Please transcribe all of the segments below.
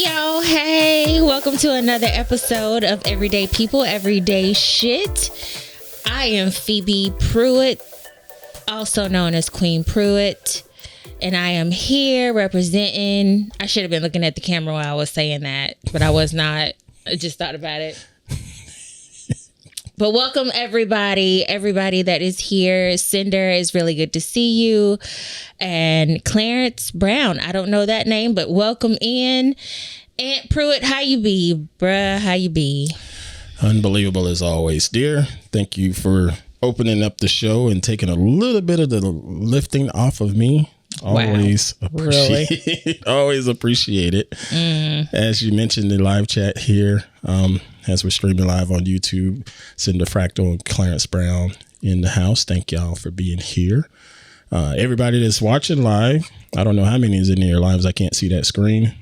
Hey y'all, hey, welcome to another episode of Everyday People, Everyday Shit. I am Phoebe Pruitt, also known as Queen Pruitt, and I am here representing, I should have been looking at the camera while I was saying that, but I was not. I just thought about it. But welcome everybody that is here. Cinder, is really good to see you. And Clarence Brown, I don't know that name, but welcome in. Aunt Pruitt, how you be, bruh? How you be? Unbelievable as always, dear. Thank you for opening up the show and taking a little bit of the lifting off of me. Always always appreciate it. As you mentioned, the live chat here, as we're streaming live on YouTube, Cinder Fractal and Clarence Brown in the house. Thank y'all for being here. Everybody that's watching live, I don't know how many is in your lives. I can't see that screen.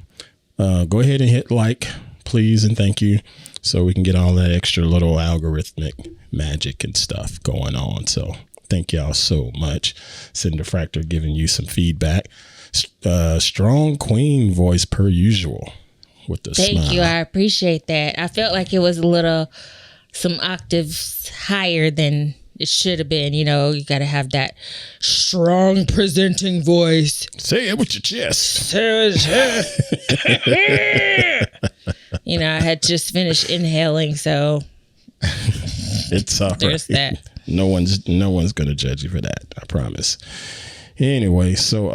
Go ahead and hit like, please, and thank you, so we can get all that extra little algorithmic magic and stuff going on. So thank y'all so much. Cinder Fractal giving you some feedback. Strong queen voice per usual with the smile. Thank you. I appreciate that. I felt like it was some octaves higher than it should have been. You know, you got to have that strong presenting voice. Say it with your chest. You know, I had just finished inhaling, so it's all there's right. that. No one's gonna judge you for that, I promise. Anyway, so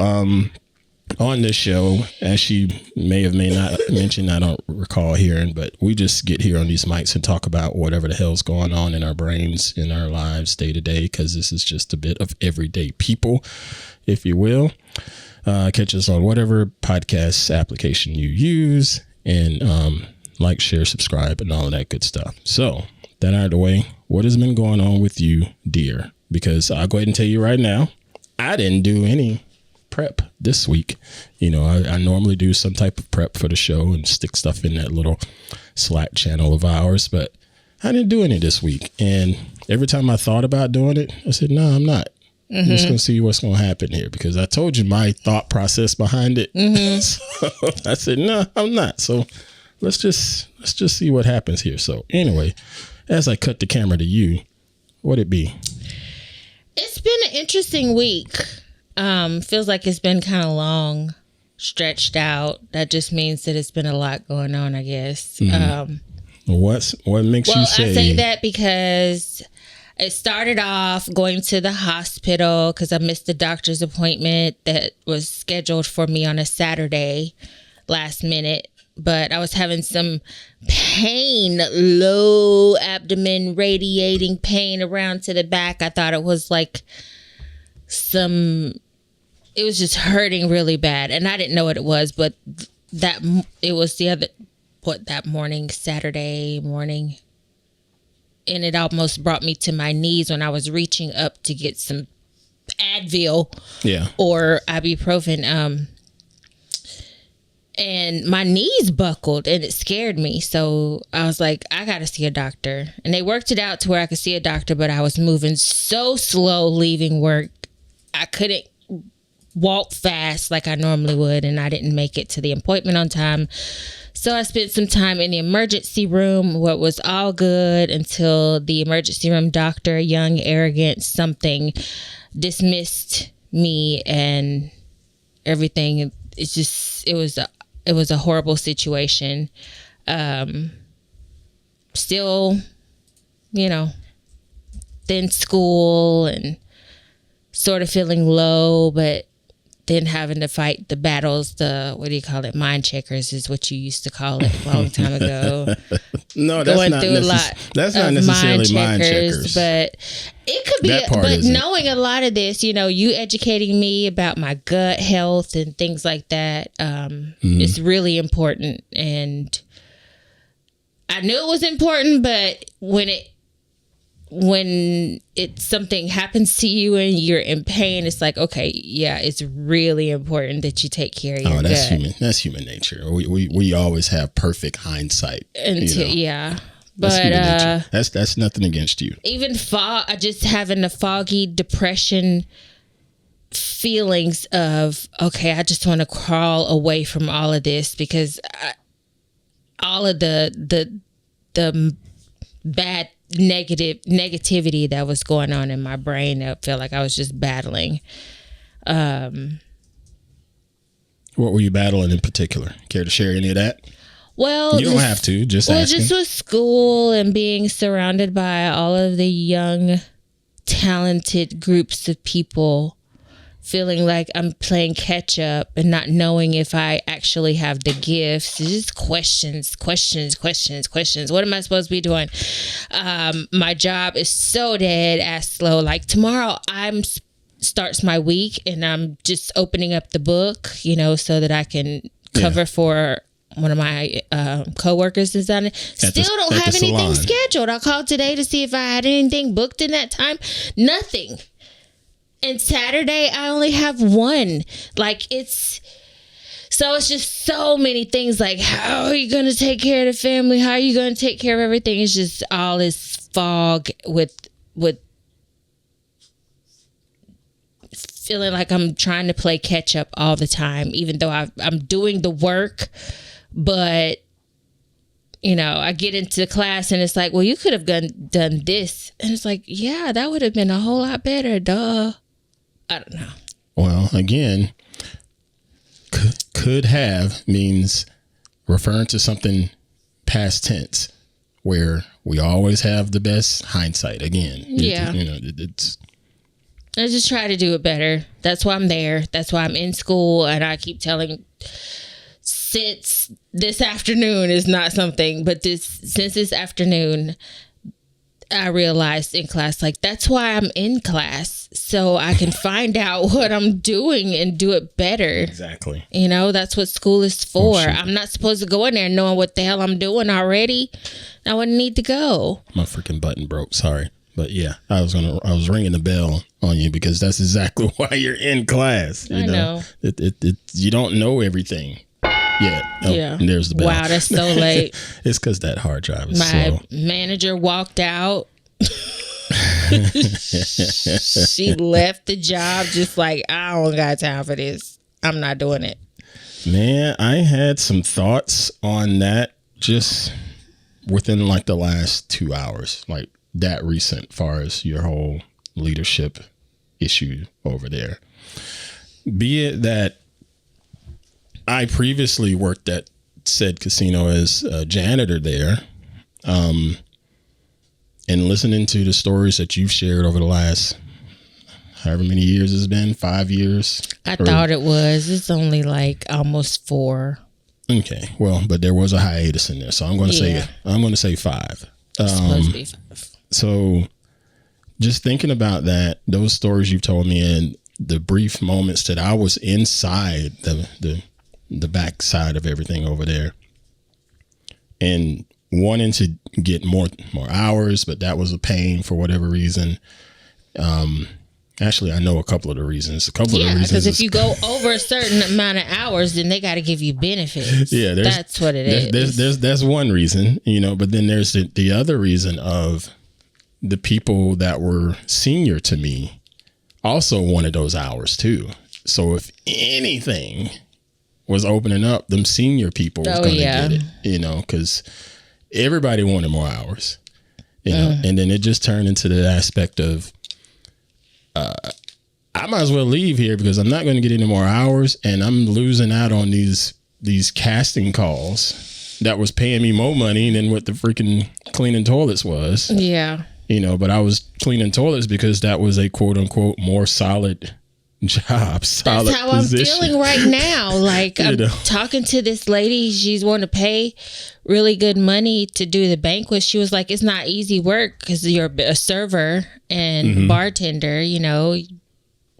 on this show, as she may have may not mention, I don't recall hearing, but we just get here on these mics and talk about whatever the hell's going on in our brains, in our lives day to day, because this is just a bit of everyday people, if you will. Catch us on whatever podcast application you use, and like, share, subscribe, and all of that good stuff. So that out of the way, what has been going on with you, dear? Because I'll go ahead and tell you right now, I didn't do any prep this week. You know, I normally do some type of prep for the show and stick stuff in that little Slack channel of ours, but I didn't do any this week. And every time I thought about doing it, I said, no, I'm not. I'm just going to see what's going to happen here, because I told you my thought process behind it. So I said, no, I'm not. So let's just see what happens here. So anyway, as I cut the camera to you, what'd it be? It's been an interesting week. Feels like it's been kind of long, stretched out. That just means that it's been a lot going on, I guess. What makes you say? I say that because it started off going to the hospital because I missed the doctor's appointment that was scheduled for me on a Saturday last minute. But I was having some pain, low abdomen, radiating pain around to the back. I thought it was like it was just hurting really bad. And I didn't know what it was, but it was that morning, Saturday morning. And it almost brought me to my knees when I was reaching up to get some Advil or ibuprofen. And my knees buckled and it scared me. So I was like, I got to see a doctor. And they worked it out to where I could see a doctor, but I was moving so slow leaving work. I couldn't walk fast like I normally would. And I didn't make it to the appointment on time. So I spent some time in the emergency room, what was all good until the emergency room doctor, young, arrogant, something, dismissed me and everything. It was a horrible situation. Still, you know, then school and sort of feeling low, but then having to fight the battles, mind checkers is what you used to call it a long time ago. No, that's not necessarily mind checkers. But it could be, but knowing a lot of this, you know, you educating me about my gut health and things like that, it's really important. And I knew it was important, but when something happens to you and you're in pain, it's like, okay, yeah, it's really important that you take care of your gut. That's human nature. We always have perfect hindsight. Yeah. But that's nothing against you. Even just having the foggy depression feelings of, okay, I just want to crawl away from all of this because all of the bad negativity that was going on in my brain. I felt like I was just battling. What were you battling in particular? Care to share any of that? Well, you don't have to. Just asking. Just with school and being surrounded by all of the young, talented groups of people, feeling like I'm playing catch up and not knowing if I actually have the gifts. It's just questions. What am I supposed to be doing? My job is so dead ass slow. Like tomorrow, starts my week, and I'm just opening up the book, so that I can cover for one of my coworkers is on it. Still don't have anything scheduled. I called today to see if I had anything booked in that time. Nothing. And Saturday, I only have one. Like, it's just so many things. Like, how are you going to take care of the family? How are you going to take care of everything? It's just all this fog with feeling like I'm trying to play catch up all the time, even though I'm doing the work. But, I get into class and it's like, well, you could have done this. And it's like, yeah, that would have been a whole lot better. Duh. I don't know. Well, again, could have means referring to something past tense where we always have the best hindsight. Again, yeah. I just try to do it better. That's why I'm there. That's why I'm in school. And I keep telling, since this afternoon is not something, but since this afternoon, I realized in class, like, that's why I'm in class, so I can find out what I'm doing and do it better. Exactly. That's what school is for. I'm not supposed to go in there knowing what the hell I'm doing already. I wouldn't need to go. My freaking button broke. Sorry. But yeah, I was ringing the bell on you because that's exactly why you're in class. I know. You don't know everything. Yeah. And there's the bell. Wow, that's so late. It's because that hard drive is slow. My manager walked out. She left the job just like, I don't got time for this. I'm not doing it. Man, I had some thoughts on that just within like the last 2 hours, like that recent, far as your whole leadership issue over there. Be it that I previously worked at said casino as a janitor there, and listening to the stories that you've shared over the last however many years it's been, 5 years. I thought it was. It's only like almost 4. Okay, well, but there was a hiatus in there, so I'm going to say 5. It's supposed to be 5. So, just thinking about that, those stories you've told me, and the brief moments that I was inside the backside of everything over there, and wanting to get more hours, but that was a pain for whatever reason. Actually, I know a couple of the reasons. Because if you go over a certain amount of hours, then they got to give you benefits. Yeah, that's what it is. That's one reason, but then there's the other reason of the people that were senior to me also wanted those hours too. So if anything was opening up, them senior people was going to get it, because everybody wanted more hours, and then it just turned into the aspect of, I might as well leave here because I'm not going to get any more hours, and I'm losing out on these casting calls that was paying me more money than what the freaking cleaning toilets was. Yeah. But I was cleaning toilets because that was a quote unquote more solid job. That's how position. I'm feeling right now. Like I'm talking to this lady. She's wanting to pay really good money to do the banquet. She was like, it's not easy work because you're a server and bartender,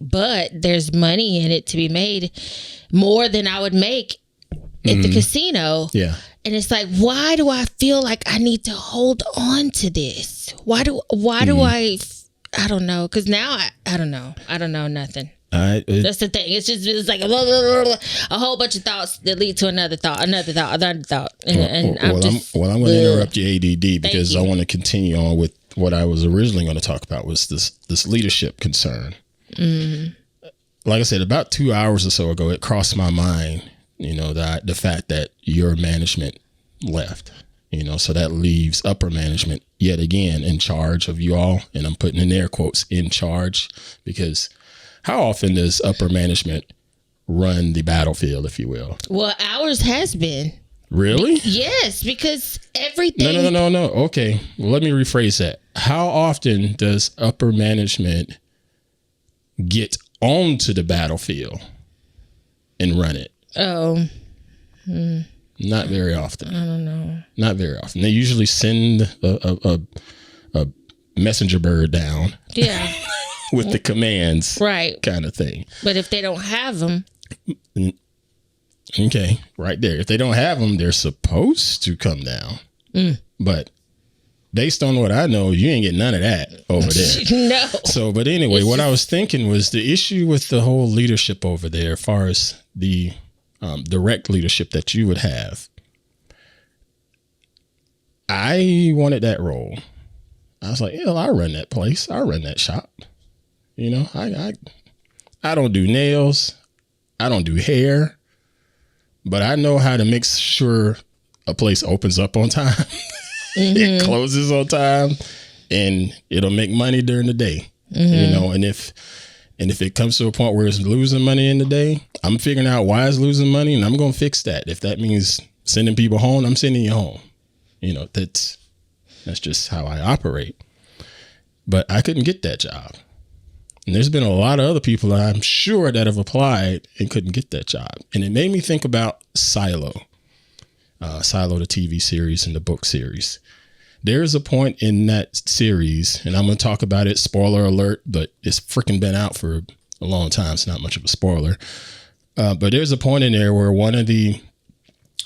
but there's money in it to be made, more than I would make at the casino. Yeah. And it's like, why do I feel like I need to hold on to this? Why do I don't know. Cause now I don't know. I don't know nothing. That's the thing. It's like a whole bunch of thoughts that lead to another thought. And I'm going to interrupt your ADD because I want to continue on with what I was originally going to talk about was this leadership concern. Mm-hmm. Like I said, about 2 hours or so ago, it crossed my mind, the fact that your management left. So that leaves upper management yet again in charge of you all. And I'm putting in air quotes, in charge, because how often does upper management run the battlefield, if you will? Well, ours has been. Really? Yes, because everything. No. Okay. Well, let me rephrase that. How often does upper management get onto the battlefield and run it? Oh. Not very often. I don't know. Not very often. They usually send a messenger bird down. Yeah. With the commands. Right. Kind of thing. But if they don't have them. Okay. Right there. If they don't have them, they're supposed to come down. But based on what I know, you ain't get none of that over there. No. So, but anyway, what I was thinking was the issue with the whole leadership over there, as far as the direct leadership that you would have. I wanted that role. I was like, I run that place. I run that shop. I don't do nails. I don't do hair, but I know how to make sure a place opens up on time. It closes on time, and it'll make money during the day. And if it comes to a point where it's losing money in the day, I'm figuring out why it's losing money, and I'm going to fix that. If that means sending people home, I'm sending you home. That's just how I operate. But I couldn't get that job. And there's been a lot of other people I'm sure that have applied and couldn't get that job. And it made me think about Silo, the TV series and the book series. There's a point in that series, and I'm going to talk about it, spoiler alert, but it's freaking been out for a long time. It's not much of a spoiler. But there's a point in there where one of the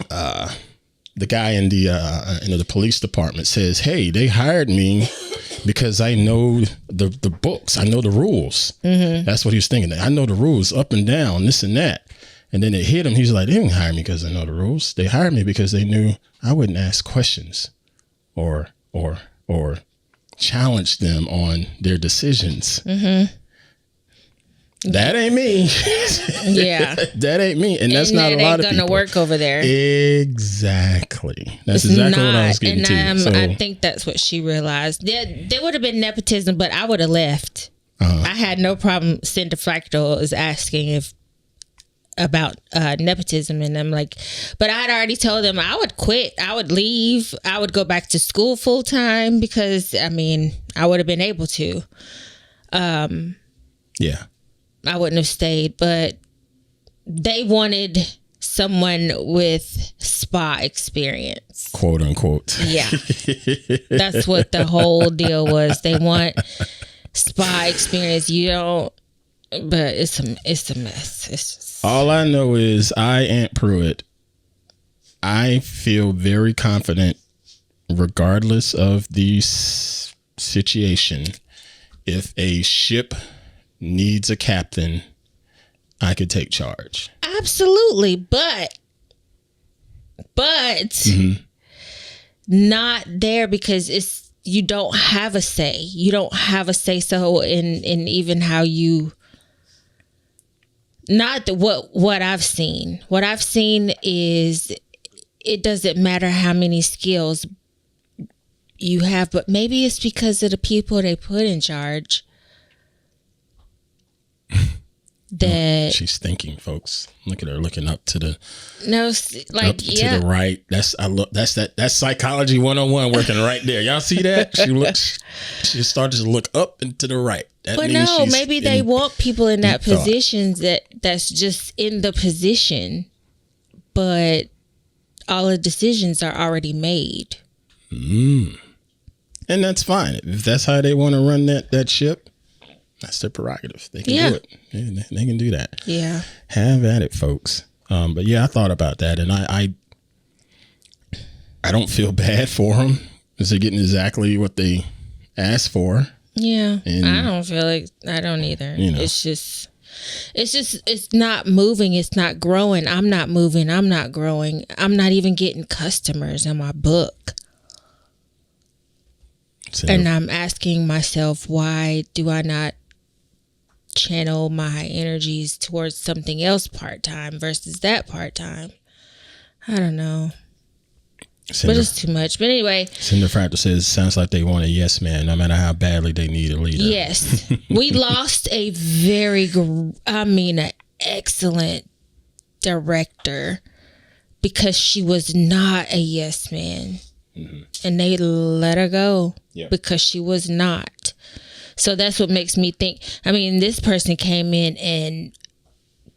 guy in the police department says, hey, they hired me because I know the books. I know the rules. That's what he was thinking. I know the rules up and down, this and that. And then it hit him. He's like, they didn't hire me because I know the rules. They hired me because they knew I wouldn't ask questions or challenge them on their decisions. That ain't me. Yeah. That ain't me. And that's not a lot of people. Ain't gonna work over there. Exactly. That's exactly what I was getting to. So, I think that's what she realized. There would have been nepotism, but I would have left. I had no problem. Cinda Fractal is asking about nepotism, and I'm like, but I'd already told them I would quit. I would leave. I would go back to school full time because I would have been able to. Yeah. I wouldn't have stayed, but they wanted someone with spa experience, quote unquote. Yeah. That's what the whole deal was. They want spa experience. You don't, but it's a mess. It's just... All I know is Aunt Pruitt, I feel very confident regardless of the situation. If a ship needs a captain, I could take charge. Absolutely, but not there because you don't have a say. You don't have a say so in even how you. Not what I've seen. What I've seen is it doesn't matter how many skills you have, but maybe it's because of the people they put in charge. That she's thinking, folks. Look at her looking up to the to the right. That's psychology 101 working right there. Y'all see that? She started to look up and to the right. But no, maybe they want people in that position that's just in the position, but all the decisions are already made. And that's fine. If that's how they want to run that ship, that's their prerogative. They can do it. They can do that. Yeah. Have at it, folks. But yeah, I thought about that, and I don't feel bad for them because they're getting exactly what they asked for. Yeah. And I don't either. It's not moving. It's not growing. I'm not moving. I'm not growing. I'm not even getting customers in my book. And I'm asking myself, why do I not channel my energies towards something else part-time versus that part-time? I don't know. But it's too much. But anyway. Cinder Fractal says, sounds like they want a yes man, no matter how badly they need a leader. Yes. We lost an excellent director because she was not a yes man. Mm-hmm. And they let her go because she was not. So that's what makes me think. I mean, this person came in and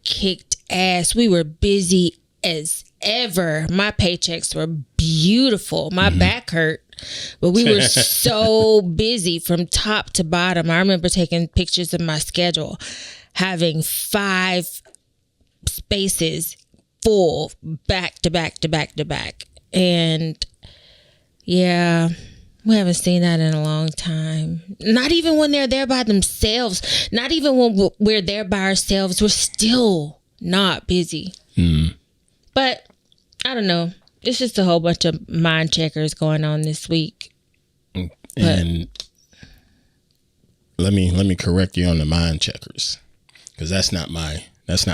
kicked ass. We were busy as ever. My paychecks were beautiful. My back hurt, but we were so busy from top to bottom. I remember taking pictures of my schedule, having 5 spaces full back to back to back to back. And yeah, we haven't seen that in a long time. Not even when they're there by themselves. Not even when we're there by ourselves. We're still not busy. But I don't know. It's just a whole bunch of mind checkers going on this week. And let me correct you on the mind checkers, because that's not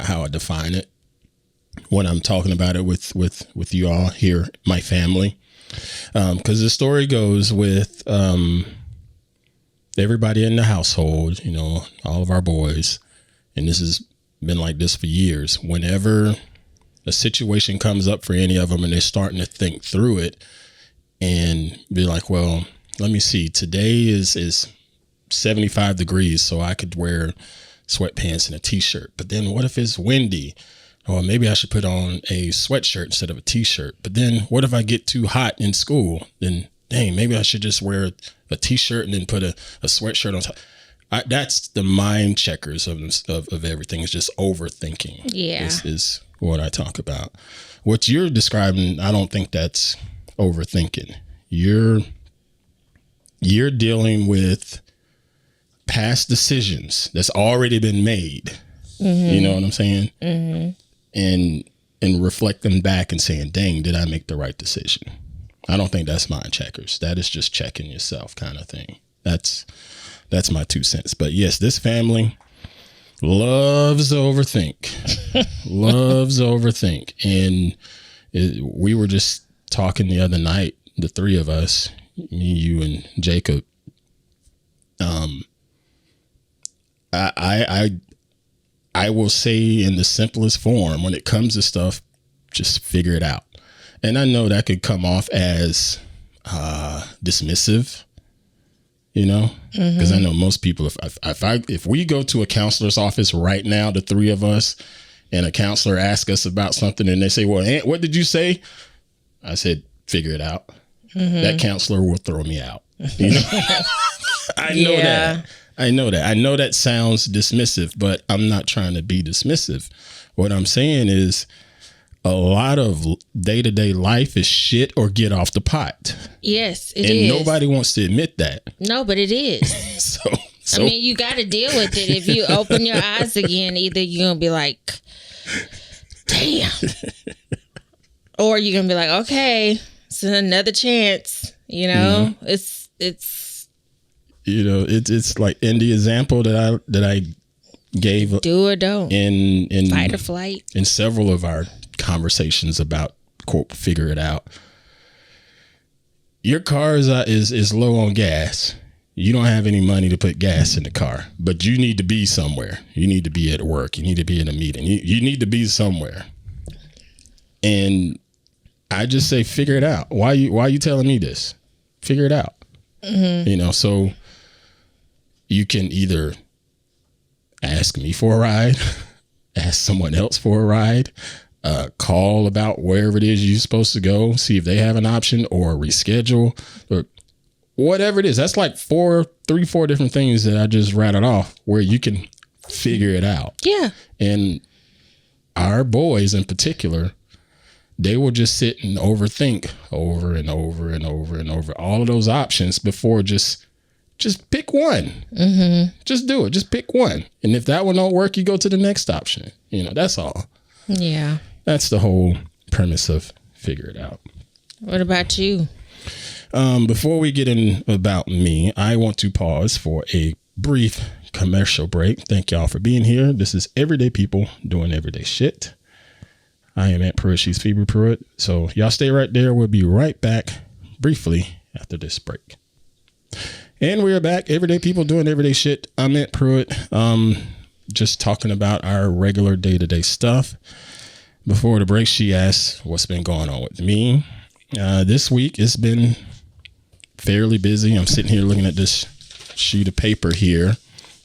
how I define it when I'm talking about it with you all here, my family. Because the story goes with everybody in the household, you know, all of our boys, and this has been like this for years. Whenever a situation comes up for any of them and they're starting to think through it and be like, well, let me see, today is 75 degrees, so I could wear sweatpants and a t-shirt. But then what if it's windy? Or maybe I should put on a sweatshirt instead of a t-shirt. But then what if I get too hot in school? Then, dang, maybe I should just wear a t-shirt and then put a sweatshirt on top. That's the mind checkers of everything. It's just overthinking. Yeah. This is what I talk about. What you're describing, I don't think that's overthinking. You're dealing with past decisions that's already been made. Mm-hmm. You know what I'm saying? Mm-hmm. And reflecting back and saying, dang, did I make the right decision? I don't think that's mind checkers. That is just checking yourself kind of thing. That's my 2 cents. But yes, this family loves to overthink. Loves to overthink. And we were just talking the other night, the 3 of us, me, you, and Jacob. I will say in the simplest form, when it comes to stuff, just figure it out. And I know that could come off as dismissive, you know, because I know most people, if we go to a counselor's office right now, the 3 of us, and a counselor asks us about something and they say, well, Aunt, what did you say? I said, figure it out. That counselor will throw me out. You know? I know that. I know that sounds dismissive, but I'm not trying to be dismissive. What I'm saying is a lot of day-to-day life is shit or get off the pot. Yes, it is. And nobody wants to admit that. No, but it is. So I mean, you got to deal with it. If you open your eyes again, either you're going to be like, damn. Or you're going to be like, okay, it's another chance. You know, it's you know, it's like in the example that I gave, do or don't, in fight or flight, in several of our conversations about, quote, figure it out. Your car is low on gas. You don't have any money to put gas in the car, but you need to be somewhere. You need to be at work. You need to be in a meeting. You need to be somewhere. And I just say, figure it out. Why you telling me this? Figure it out. You know, so you can either ask me for a ride, ask someone else for a ride, call about wherever it is you're supposed to go, see if they have an option, or reschedule, or whatever it is. That's like 4 different things that I just rattled off where you can figure it out. Yeah. And our boys in particular, they will just sit and overthink over and over and over and over all of those options before just pick one. Just do it. Just pick one. And if that one don't work, you go to the next option. You know, that's all. Yeah. That's the whole premise of figure it out. What about you? Before we get in about me, I want to pause for a brief commercial break. Thank y'all for being here. This is Everyday People Doing Everyday Shit. I am Aunt Pruitt. She's Phoebe Pruitt. So y'all stay right there. We'll be right back briefly after this break. And we are back. Everyday people doing everyday shit. I'm Aunt Pruitt. Just talking about our regular day-to-day stuff. Before the break, she asked what's been going on with me. This week, it's been fairly busy. I'm sitting here looking at this sheet of paper here,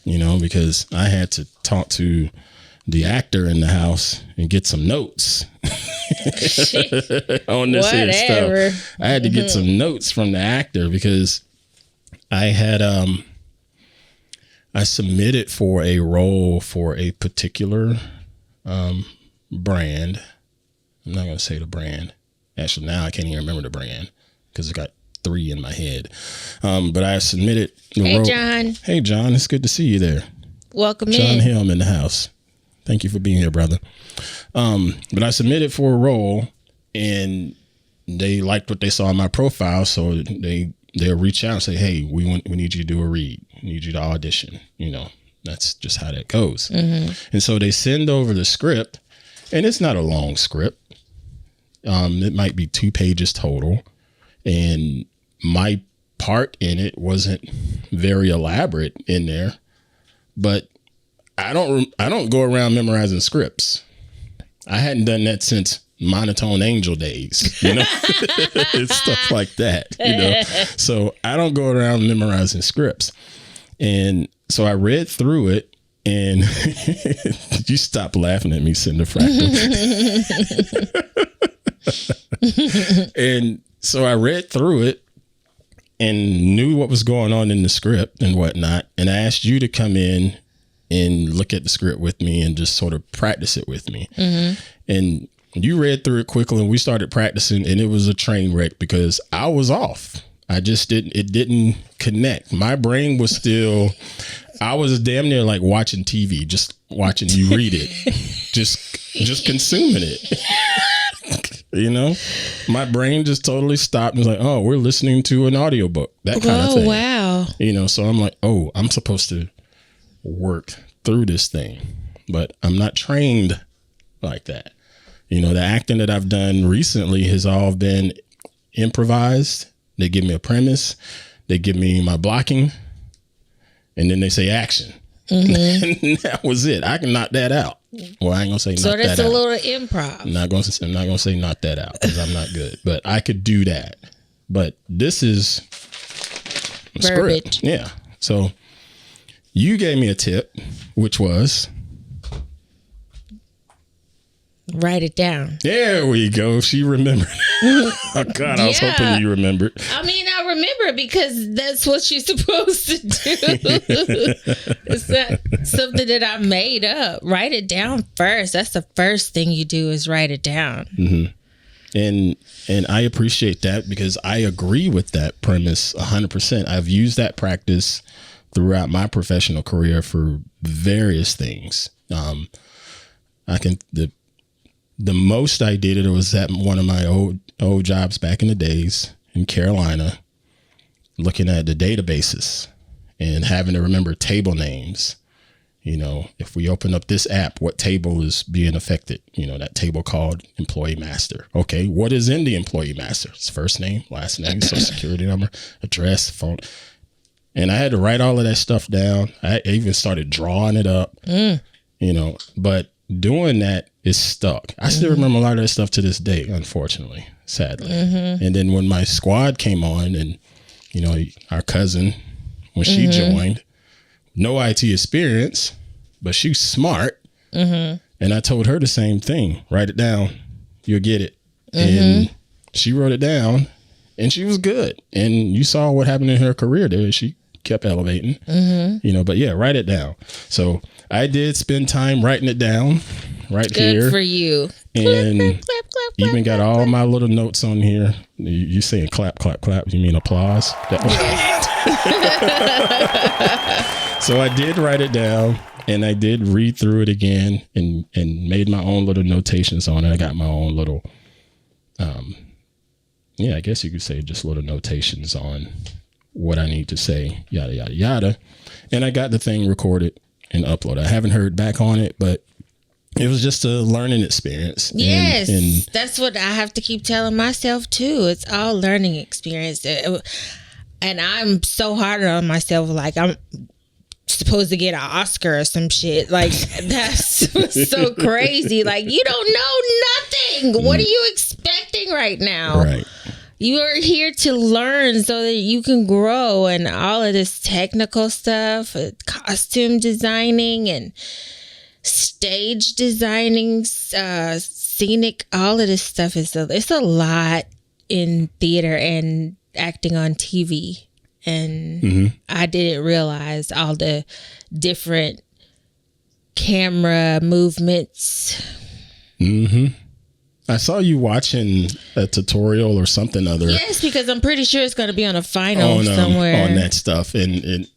because I had to talk to the actor in the house and get some notes on this here stuff. I had to get some notes from the actor because I had I submitted for a role for a particular brand. I'm not going to say the brand. Actually, now I can't even remember the brand because it got 3 in my head. But I submitted the role. John. Hey, John. It's good to see you there. Welcome John Helm in the house. Thank you for being here, brother. But I submitted for a role and they liked what they saw in my profile. So they'll reach out and say, hey, we need you to do a read. We need you to audition. That's just how that goes. Mm-hmm. And so they send over the script and it's not a long script. It might be 2 pages total. And my part in it wasn't very elaborate in there, but I don't go around memorizing scripts. I hadn't done that since Monotone Angel days, and stuff like that, So I don't go around memorizing scripts. And so I read through it and you stop laughing at me, Cinder Fractor. And so I read through it and knew what was going on in the script and whatnot. And I asked you to come in and look at the script with me and just sort of practice it with me. Mm-hmm. And you read through it quickly and we started practicing and it was a train wreck because I was off. It didn't connect. My brain was still, I was damn near like watching TV, just watching you read it, just consuming it. My brain just totally stopped and was like, oh, we're listening to an audiobook, that kind of thing. Wow. So I'm like, oh, I'm supposed to work through this thing, but I'm not trained like that. The acting that I've done recently has all been improvised. They give me a premise, they give me my blocking, and then they say action. Mm-hmm. And that was it. I can knock that out. Well, I ain't gonna say knock that out. So that's a little improv. I'm not gonna say knock that out because I'm not good, but I could do that. But this is verbiage. Script. Yeah. So you gave me a tip, which was write it down. There we go. She remembered. Oh God, I was hoping you remembered. I mean, I remember because that's what you're supposed to do. It's not something that I made up. Write it down first. That's the first thing you do is write it down. Mm-hmm. And I appreciate that because I agree with that premise 100%. I've used that practice throughout my professional career for various things. The most I did it was at one of my old jobs back in the days in Carolina, looking at the databases and having to remember table names. If we open up this app, what table is being affected? That table called employee master. Okay, what is in the employee master? It's first name, last name, social security number, address, phone. And I had to write all of that stuff down. I even started drawing it up, but doing that is stuck. I still remember a lot of that stuff to this day, unfortunately, sadly. Mm-hmm. And then when my squad came on and, our cousin, when she joined, no IT experience, but she's smart. Mm-hmm. And I told her the same thing. Write it down. You'll get it. Mm-hmm. And she wrote it down and she was good. And you saw what happened in her career there. She kept elevating, but yeah, write it down. So I did spend time writing it down right here. Good for you. And clap, even got all my little notes on here. You saying clap, clap, clap. You mean applause? So I did write it down and I did read through it again and made my own little notations on it. I got my own little, I guess you could say just little notations on what I need to say, yada, yada, yada. And I got the thing recorded and uploaded. I haven't heard back on it, but it was just a learning experience. Yes, and that's what I have to keep telling myself too. It's all learning experience. And I'm so hard on myself. Like, I'm supposed to get an Oscar or some shit. Like, that's so crazy. Like, you don't know nothing. What are you expecting right now? Right. You are here to learn so that you can grow, and all of this technical stuff, costume designing and stage designing, scenic, all of this stuff it's a lot in theater and acting on TV. And I didn't realize all the different camera movements. I saw you watching a tutorial or something other. Yes, because I'm pretty sure it's going to be on a final somewhere on that stuff, and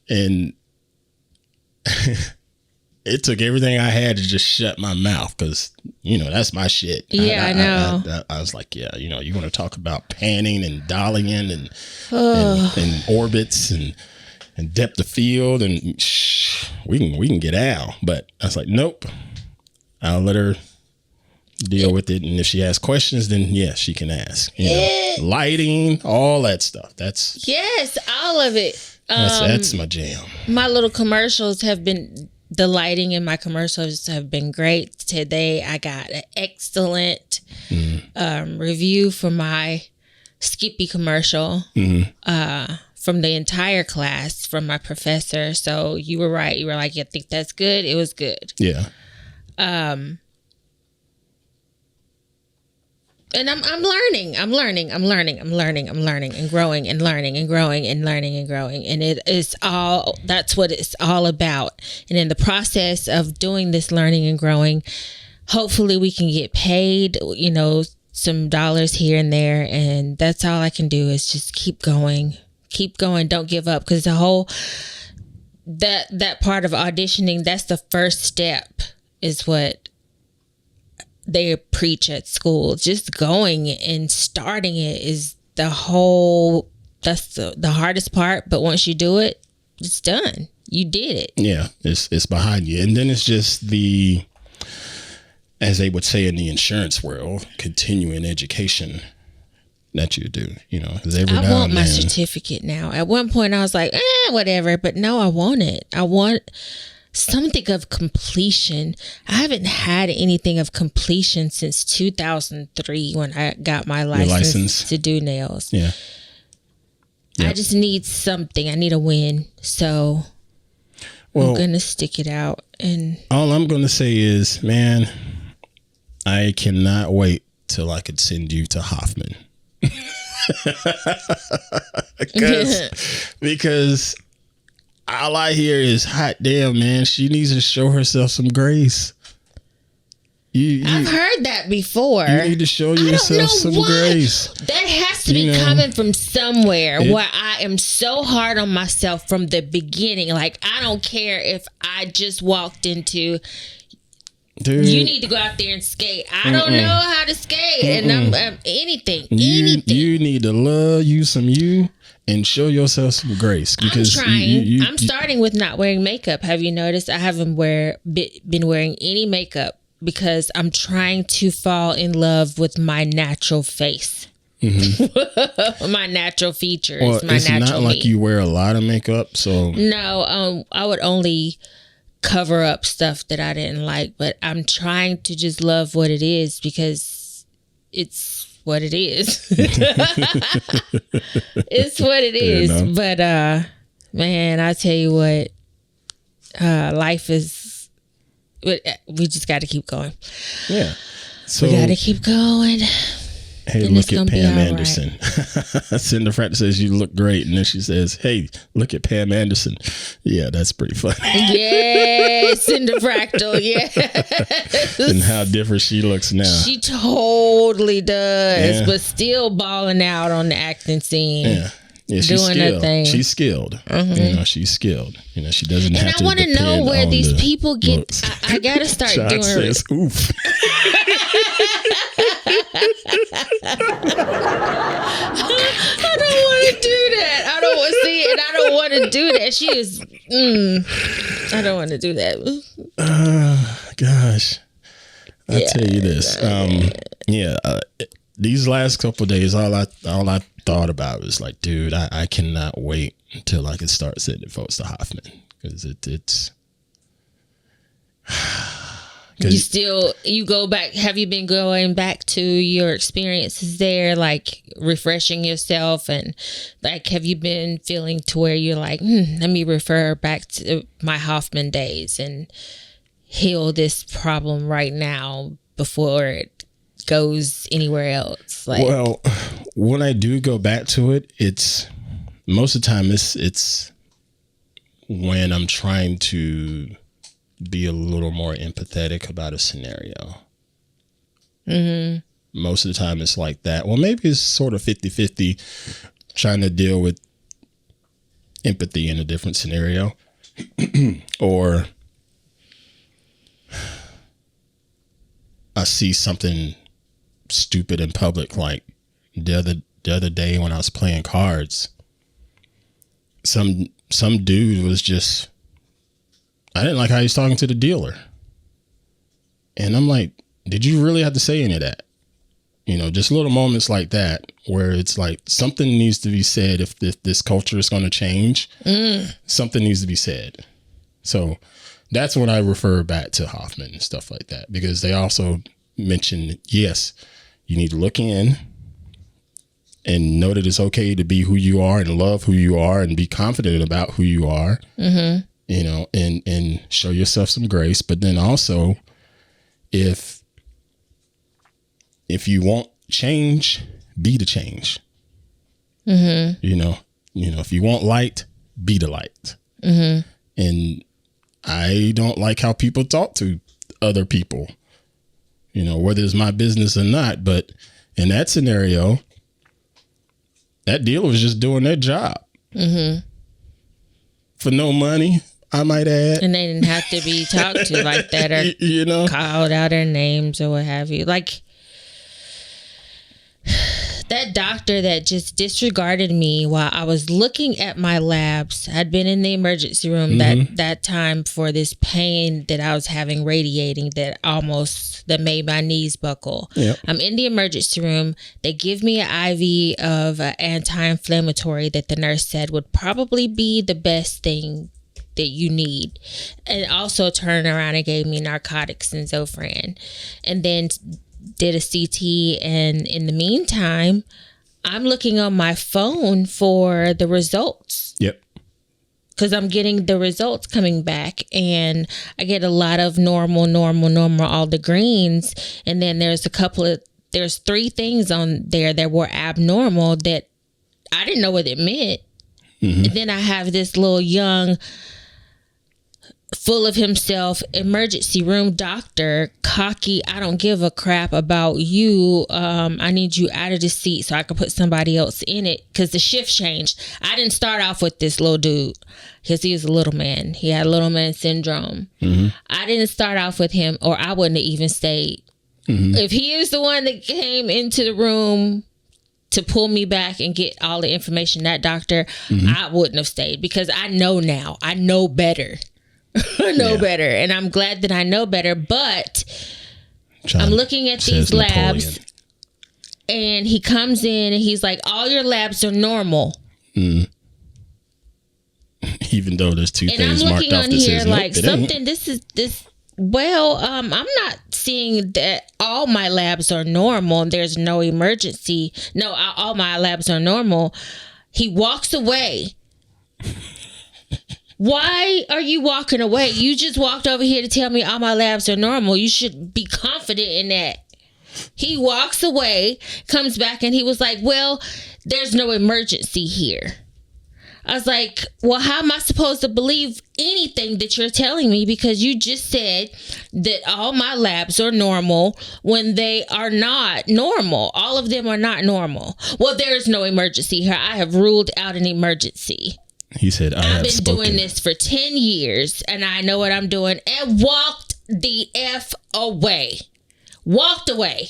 it took everything I had to just shut my mouth, because that's my shit. Yeah, I know. I was like, yeah, you want to talk about panning and dollying and orbits and depth of field, and we can get out. But I was like, nope, I'll let her deal with it, and if she has questions, then yes, she can ask. Lighting, all that stuff. Yes, all of it. That's my jam. My little commercials have been. The lighting in my commercials have been great. Today, I got an excellent review for my Skippy commercial from the entire class, from my professor. So you were right. You were like, "You think that's good?" It was good. Yeah. And I'm learning and growing and learning and growing and learning and growing. And that's what it's all about. And in the process of doing this learning and growing, hopefully we can get paid, some dollars here and there. And that's all I can do is just keep going. Don't give up. Because that part of auditioning, that's the first step, is what they preach at school. Just going and starting it is that's the hardest part. But once you do it, it's done. You did it. Yeah, it's behind you. And then it's just as they would say in the insurance world, continuing education that you do, because I want my certificate now. At one point I was like, whatever, but no, I want it. I want something of completion. I haven't had anything of completion since 2003 when I got my license to do nails. Yeah. Yep. I just need something. I need a win. So I'm going to stick it out. And all I'm going to say is, man, I cannot wait till I could send you to Hoffman. because all I hear is, hot damn, man, she needs to show herself some grace. I've heard that before. You need to show yourself some grace. That has to be coming from somewhere where I am so hard on myself from the beginning. Like, I don't care if I just walked into... Dude, you need to go out there and skate. I don't know how to skate. And I'm anything. You need to love you some you and show yourself some grace. Because I'm trying. I'm starting with not wearing makeup. Have you noticed? I haven't been wearing any makeup because I'm trying to fall in love with my natural face. My natural features. Well, my it's natural not like you wear a lot of makeup, so no. I would only cover up stuff that I didn't like, but I'm trying to just love what it is because it's what it is. It's what it is. But man, I tell you what, life is. We just got to keep going. Yeah, so we got to keep going. Hey, look at Pam Anderson. Cinda Frater says you look great, and then she says, "Hey, look at Pam Anderson." Yeah, that's pretty funny. Yeah, Cinda Fractal. Yeah, and how different she looks now. She totally does, but still balling out on the acting scene. Yeah, she's doing skilled. Her thing. She's skilled. She's skilled. She doesn't have to. And I want to know where these people get. I gotta start John doing. Says, oof. I don't want to do that. I don't want to see it. And I don't want to do that. She is. I don't want to do that. Gosh. I tell you this. These last couple of days, all I thought about was like, dude, I cannot wait until I can start sending folks to Hoffman, because it's. You go back. Have you been going back to your experiences there, like refreshing yourself, and like, have you been feeling to where you're like, let me refer back to my Hoffman days and heal this problem right now before it goes anywhere else? Like, well, when I do go back to it, it's most of the time it's when I'm trying to be a little more empathetic about a scenario. Mm-hmm. Most of the time it's like that. Well, maybe it's sort of 50-50 trying to deal with empathy in a different scenario. Or I see something stupid in public, like the other day when I was playing cards, some dude was just, I didn't like how he's talking to the dealer. And I'm like, did you really have to say any of that? You know, just little moments like that where it's like something needs to be said. If this culture is going to change, something needs to be said. So that's when I refer back to Hoffman and stuff like that, because they also mention, yes, you need to look in and know that it's okay to be who you are and love who you are and be confident about who you are. Mm-hmm. You know, and show yourself some grace. But then also, if you want change, be the change. Mm-hmm. You know, if you want light, be the light. Mm-hmm. And I don't like how people talk to other people, you know, whether it's my business or not. But in that scenario, that dealer was just doing their job. Mm-hmm. For no money, I might add. And they didn't have to be talked to like that, or you know, called out their names or what have you. Like that doctor that just disregarded me while I was looking at my labs. I'd been in the emergency room that time for this pain that I was having radiating that made my knees buckle. Yep. I'm in the emergency room. They give me an IV of anti-inflammatory that the nurse said would probably be the best thing that you need, and also turned around and gave me narcotics and Zofran, and then did a CT. And in the meantime, I'm looking on my phone for the results. Yep. Because I'm getting the results coming back, and I get a lot of normal, all the greens. And then there's 3 things on there that were abnormal that I didn't know what it meant. Mm-hmm. And then I have this little young, full of himself emergency room doctor, cocky, I don't give a crap about you. I need you out of the seat so I can put somebody else in it, because the shift changed. I didn't start off with this little dude because he was a little man. He had little man syndrome. Mm-hmm. I didn't start off with him, or I wouldn't have even stayed. Mm-hmm. If he is the one that came into the room to pull me back and get all the information, that doctor, I wouldn't have stayed, because I know now. I know better. I know better, and I'm glad that I know better. But I'm looking at these labs, and he comes in and he's like, all your labs are normal. Mm. Even though there's 2 things marked off that says, like, something, I'm not seeing that all my labs are normal. There's no emergency. No, all my labs are normal. He walks away. Why are you walking away? You just walked over here to tell me all my labs are normal. You should be confident in that. He walks away, comes back, and he was like, well, there's no emergency here. I was like, well, how am I supposed to believe anything that you're telling me? Because you just said that all my labs are normal when they are not normal. All of them are not normal. Well, there is no emergency here. I have ruled out an emergency. He said, I've been doing this for 10 years and I know what I'm doing, and walked the F away. Walked away.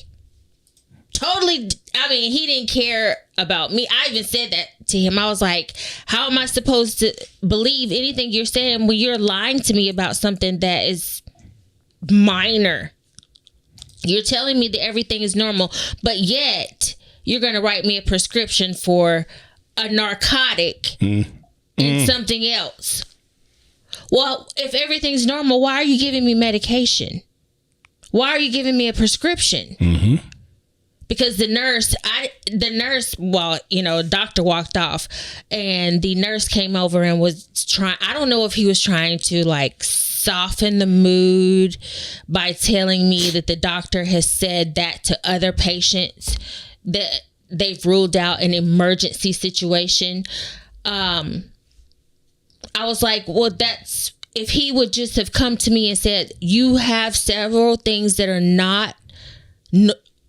Totally. I mean, he didn't care about me. I even said that to him. I was like, how am I supposed to believe anything you're saying when you're lying to me about something that is minor? You're telling me that everything is normal, but yet you're going to write me a prescription for a narcotic and something else. Well, if everything's normal, why are you giving me medication? Why are you giving me a prescription? Mm-hmm. Because the nurse, doctor walked off and the nurse came over and was trying, I don't know if he was trying to like soften the mood by telling me that the doctor has said that to other patients that they've ruled out an emergency situation. I was like, well, that's, if he would just have come to me and said, you have several things that are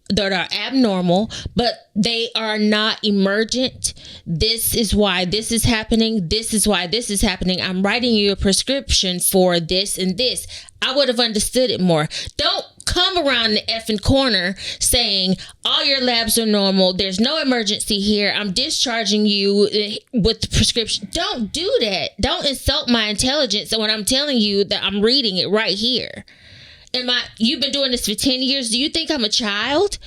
that are abnormal, but they are not emergent. This is why this is happening. This is why this is happening. I'm writing you a prescription for this and this. I would have understood it more. Don't come around the effing corner saying all your labs are normal. There's no emergency here. I'm discharging you with the prescription. Don't do that. Don't insult my intelligence when I'm telling you that I'm reading it right here. You've been doing this for 10 years. Do you think I'm a child?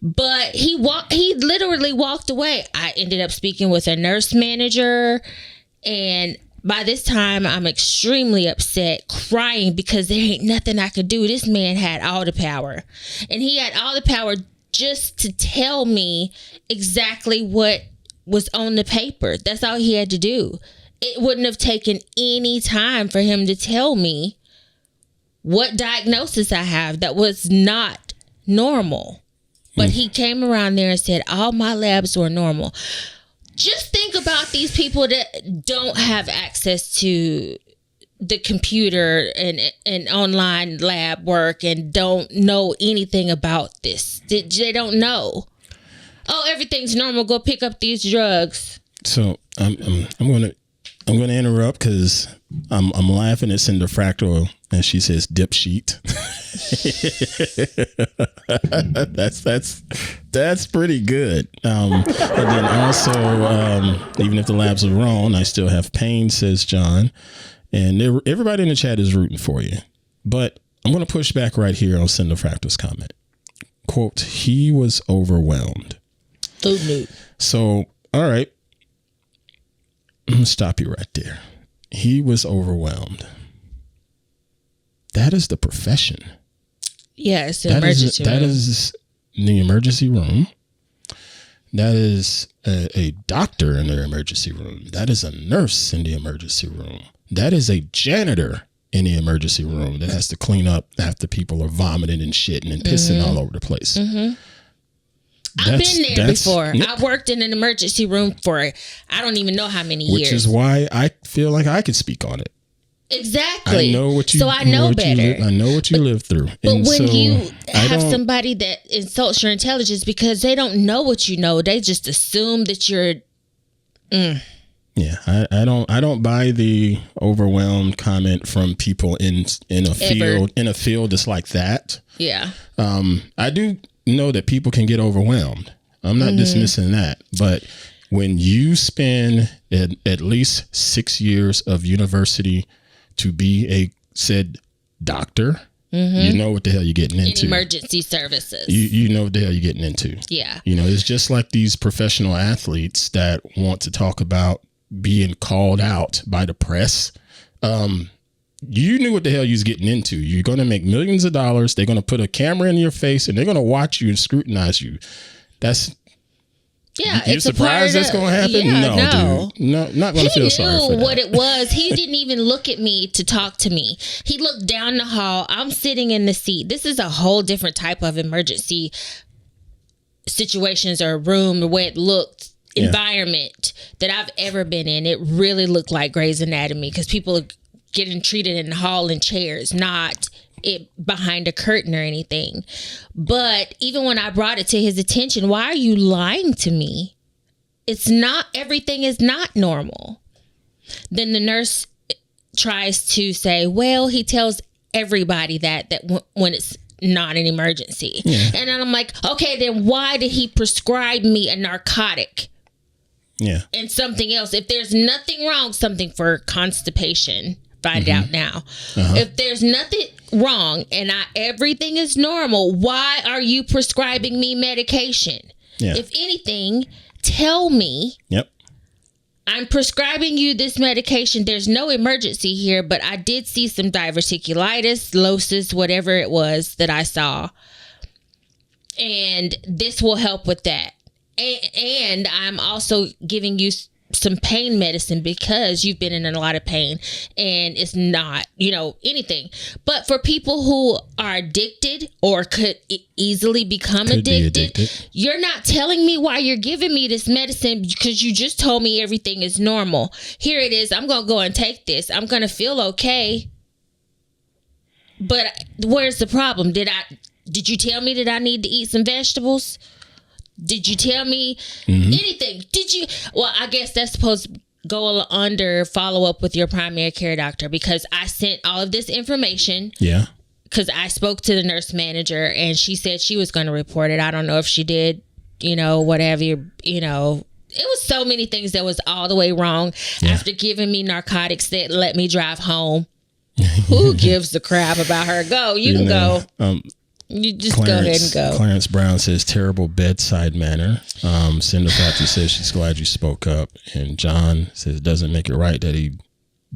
But he literally walked away. I ended up speaking with a nurse manager, and by this time I'm extremely upset, crying because there ain't nothing I could do. This man had all the power, and he had all the power just to tell me exactly what was on the paper. That's all he had to do. It wouldn't have taken any time for him to tell me what diagnosis I have that was not normal. But he came around there and said all my labs were normal. Just think about these people that don't have access to the computer and online lab work and don't know anything about this. They don't know. Oh, everything's normal. Go pick up these drugs. So I'm gonna interrupt because I'm laughing at Cinder Fractal and she says dip sheet. that's pretty good. And then also, even if the labs are wrong, I still have pain, says John. And everybody in the chat is rooting for you. But I'm going to push back right here on Cinder Fractal's comment. Quote, he was overwhelmed. So, all right. I'm going to stop you right there. He was overwhelmed. That is the profession. Yeah, it's the emergency room. That is in the emergency room. That is a doctor in the emergency room. That is a nurse in the emergency room. That is a janitor in the emergency room that has to clean up after people are vomiting and shitting and pissing all over the place. Mm-hmm. I've been there before. Yep. I worked in an emergency room for I don't even know how many years. Which is why I feel like I could speak on it. Exactly. I know what you. So I know better. I know what you lived through. But and when you have somebody that insults your intelligence because they don't know what you know, they just assume that you're. Yeah, I don't buy the overwhelmed comment from people in a field that's like that. Yeah. I do know that people can get overwhelmed. I'm not dismissing that, but when you spend at least 6 years of university to be a said doctor, you know what the hell you're getting into. In emergency services. You know what the hell you're getting into. Yeah. You know, it's just like these professional athletes that want to talk about being called out by the press. You knew what the hell you was getting into. You're going to make millions of dollars. They're going to put a camera in your face and they're going to watch you and scrutinize you. That's you're surprised that's going to happen? Yeah, dude. No, not going to feel sorry for that. He knew what it was. He didn't even look at me to talk to me. He looked down the hall. I'm sitting in the seat. This is a whole different type of emergency situations or room, the way it looked, environment that I've ever been in. It really looked like Grey's Anatomy because people are getting treated in the hall in chairs, not it behind a curtain or anything. But even when I brought it to his attention, why are you lying to me? It's not, everything is not normal. Then the nurse tries to say, well, he tells everybody that when it's not an emergency. Yeah. And then I'm like, okay, then why did he prescribe me a narcotic? Yeah. And something else. If there's nothing wrong, something for constipation, find out now. If there's nothing, wrong and everything is normal, why are you prescribing me medication? Yeah. If anything, tell me. Yep. I'm prescribing you this medication. There's no emergency here, but I did see some diverticulitis, losis, whatever it was that I saw. And this will help with that. And I'm also giving you some pain medicine because you've been in a lot of pain and it's not, anything. But for people who are addicted or could easily become addicted, you're not telling me why you're giving me this medicine because you just told me everything is normal. Here it is. I'm going to go and take this. I'm going to feel okay. But where's the problem? Did you tell me that I need to eat some vegetables? Did you tell me anything? Did you? Well, I guess that's supposed to go under follow up with your primary care doctor because I sent all of this information. Yeah. Because I spoke to the nurse manager and she said she was going to report it. I don't know if she did, whatever, it was so many things that was all the way wrong after giving me narcotics that let me drive home. Who gives a crap about her? Go. You can go. You just go ahead and go. Clarence Brown says terrible bedside manner. Cinder Factory says she's glad you spoke up. And John says it doesn't make it right that he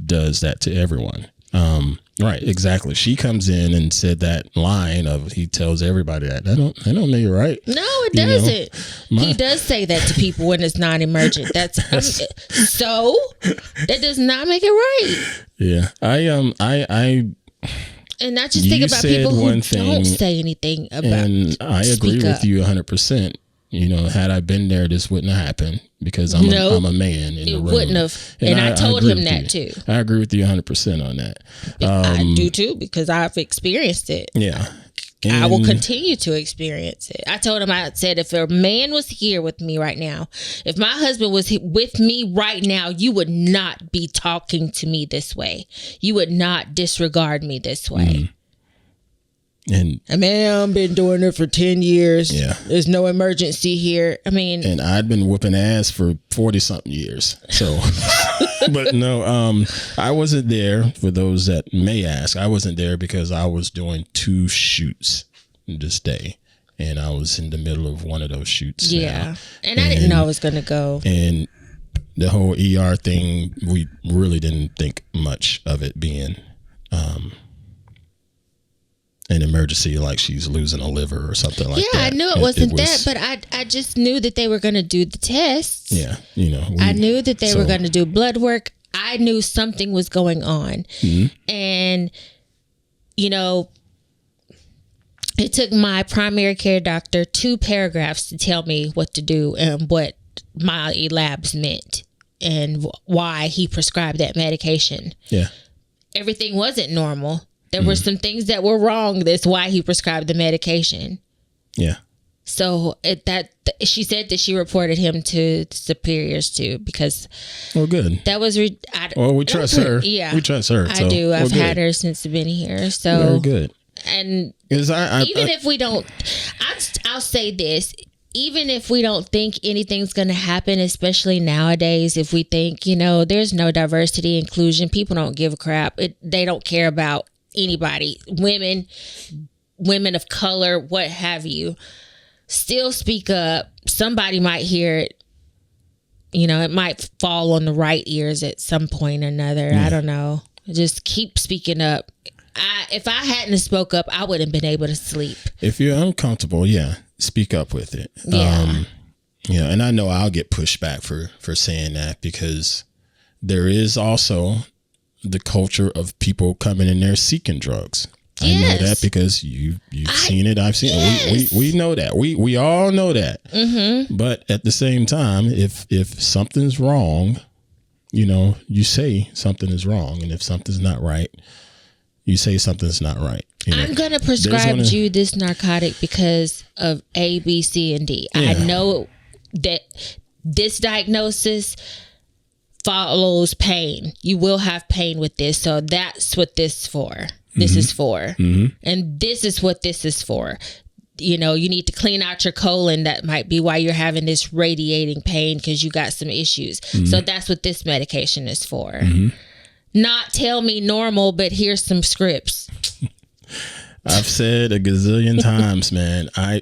does that to everyone. Right, exactly. She comes in and said that line of he tells everybody that. That don't make it right. No, it doesn't. He does say that to people when it's non-emergent. So that does not make it right. Yeah, I. And not just think about people who don't say anything about. And I agree with you 100%. Had I been there, this wouldn't have happened because I'm a man in the room. It wouldn't have. And I told him that too. I agree with you 100% on that. I do too because I've experienced it. Yeah. And I will continue to experience it. I told him, I said, if a man was here with me right now, if my husband was with me right now, you would not be talking to me this way. You would not disregard me this way. And I've been doing it for 10 years. Yeah. There's no emergency here. And I'd been whooping ass for 40 something years. So, but no, I wasn't there for those that may ask. I wasn't there because I was doing 2 shoots this day and I was in the middle of one of those shoots. Yeah. And I didn't know I was going to go. And the whole ER thing, we really didn't think much of it being, an emergency, like she's losing a liver or something like that. Yeah, I knew it wasn't that, but I just knew that they were going to do the tests. Yeah, I knew that they were going to do blood work. I knew something was going on. And, it took my primary care doctor 2 paragraphs to tell me what to do and what my labs meant and why he prescribed that medication. Yeah. Everything wasn't normal. There were some things that were wrong. That's why he prescribed the medication. Yeah. So she said that she reported him to superiors too because. Oh, good. That was. We trust her. Yeah, we trust her. I do. I've had her since I've been here. So very good. And even if we don't, I'll say this. Even if we don't think anything's going to happen, especially nowadays, if we think, there's no diversity, inclusion, people don't give a crap. They don't care about anybody, women of color, what have you. Still speak up. Somebody might hear it. It might fall on the right ears at some point or another. I don't know. Just keep speaking up. If I hadn't spoke up, I wouldn't have been able to sleep. If you're uncomfortable, speak up with it. Yeah. And I know I'll get pushed back for saying that because there is also the culture of people coming in there seeking drugs. I know that because you've seen it. I've seen it. We know that. We all know that. But at the same time, if something's wrong, you say something is wrong. And if something's not right, you say something's not right. I'm going to prescribe you this narcotic because of A, B, C, and D. Yeah. I know that this diagnosis follows pain. You will have pain with this. So that's what this for. This is for. And this is what this is for. You need to clean out your colon. That might be why you're having this radiating pain because you got some issues. So that's what this medication is for. Not tell me normal, but here's some scripts. I've said a gazillion times, man. I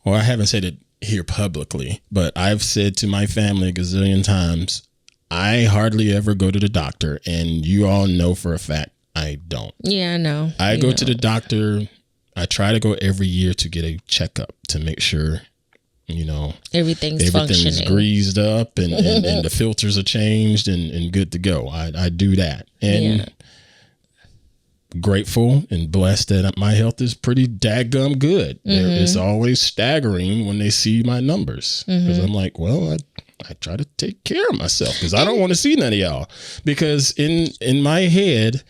haven't said it here publicly, but I've said to my family a gazillion times, I hardly ever go to the doctor, and you all know for a fact I don't. Yeah, I know. I go to the doctor. I try to go every year to get a checkup to make sure, everything's functioning, greased up and the filters are changed and good to go. I do that. And grateful and blessed that my health is pretty daggum good. It's always staggering when they see my numbers, because I'm like, well, I try to take care of myself because I don't want to see none of y'all, because in my head,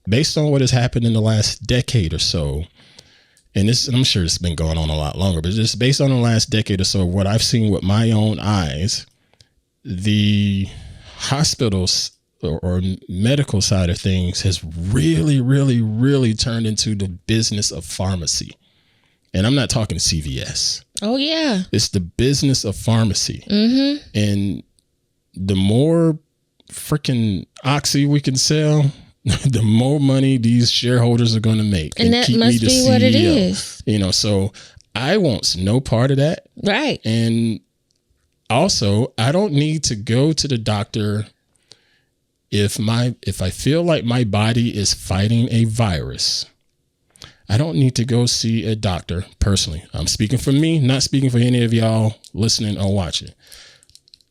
based on what has happened in the last decade or so, and I'm sure it's been going on a lot longer, but just based on the last decade or so, what I've seen with my own eyes, the hospitals or medical side of things has really, really, really turned into the business of pharmacy. And I'm not talking CVS. Oh, yeah. It's the business of pharmacy. Mm-hmm. And the more freaking Oxy we can sell, the more money these shareholders are going to make. And that must be CEO. What it is. So I want no part of that. Right. And also, I don't need to go to the doctor if I feel like my body is fighting a virus. I don't need to go see a doctor personally. I'm speaking for me, not speaking for any of y'all listening or watching.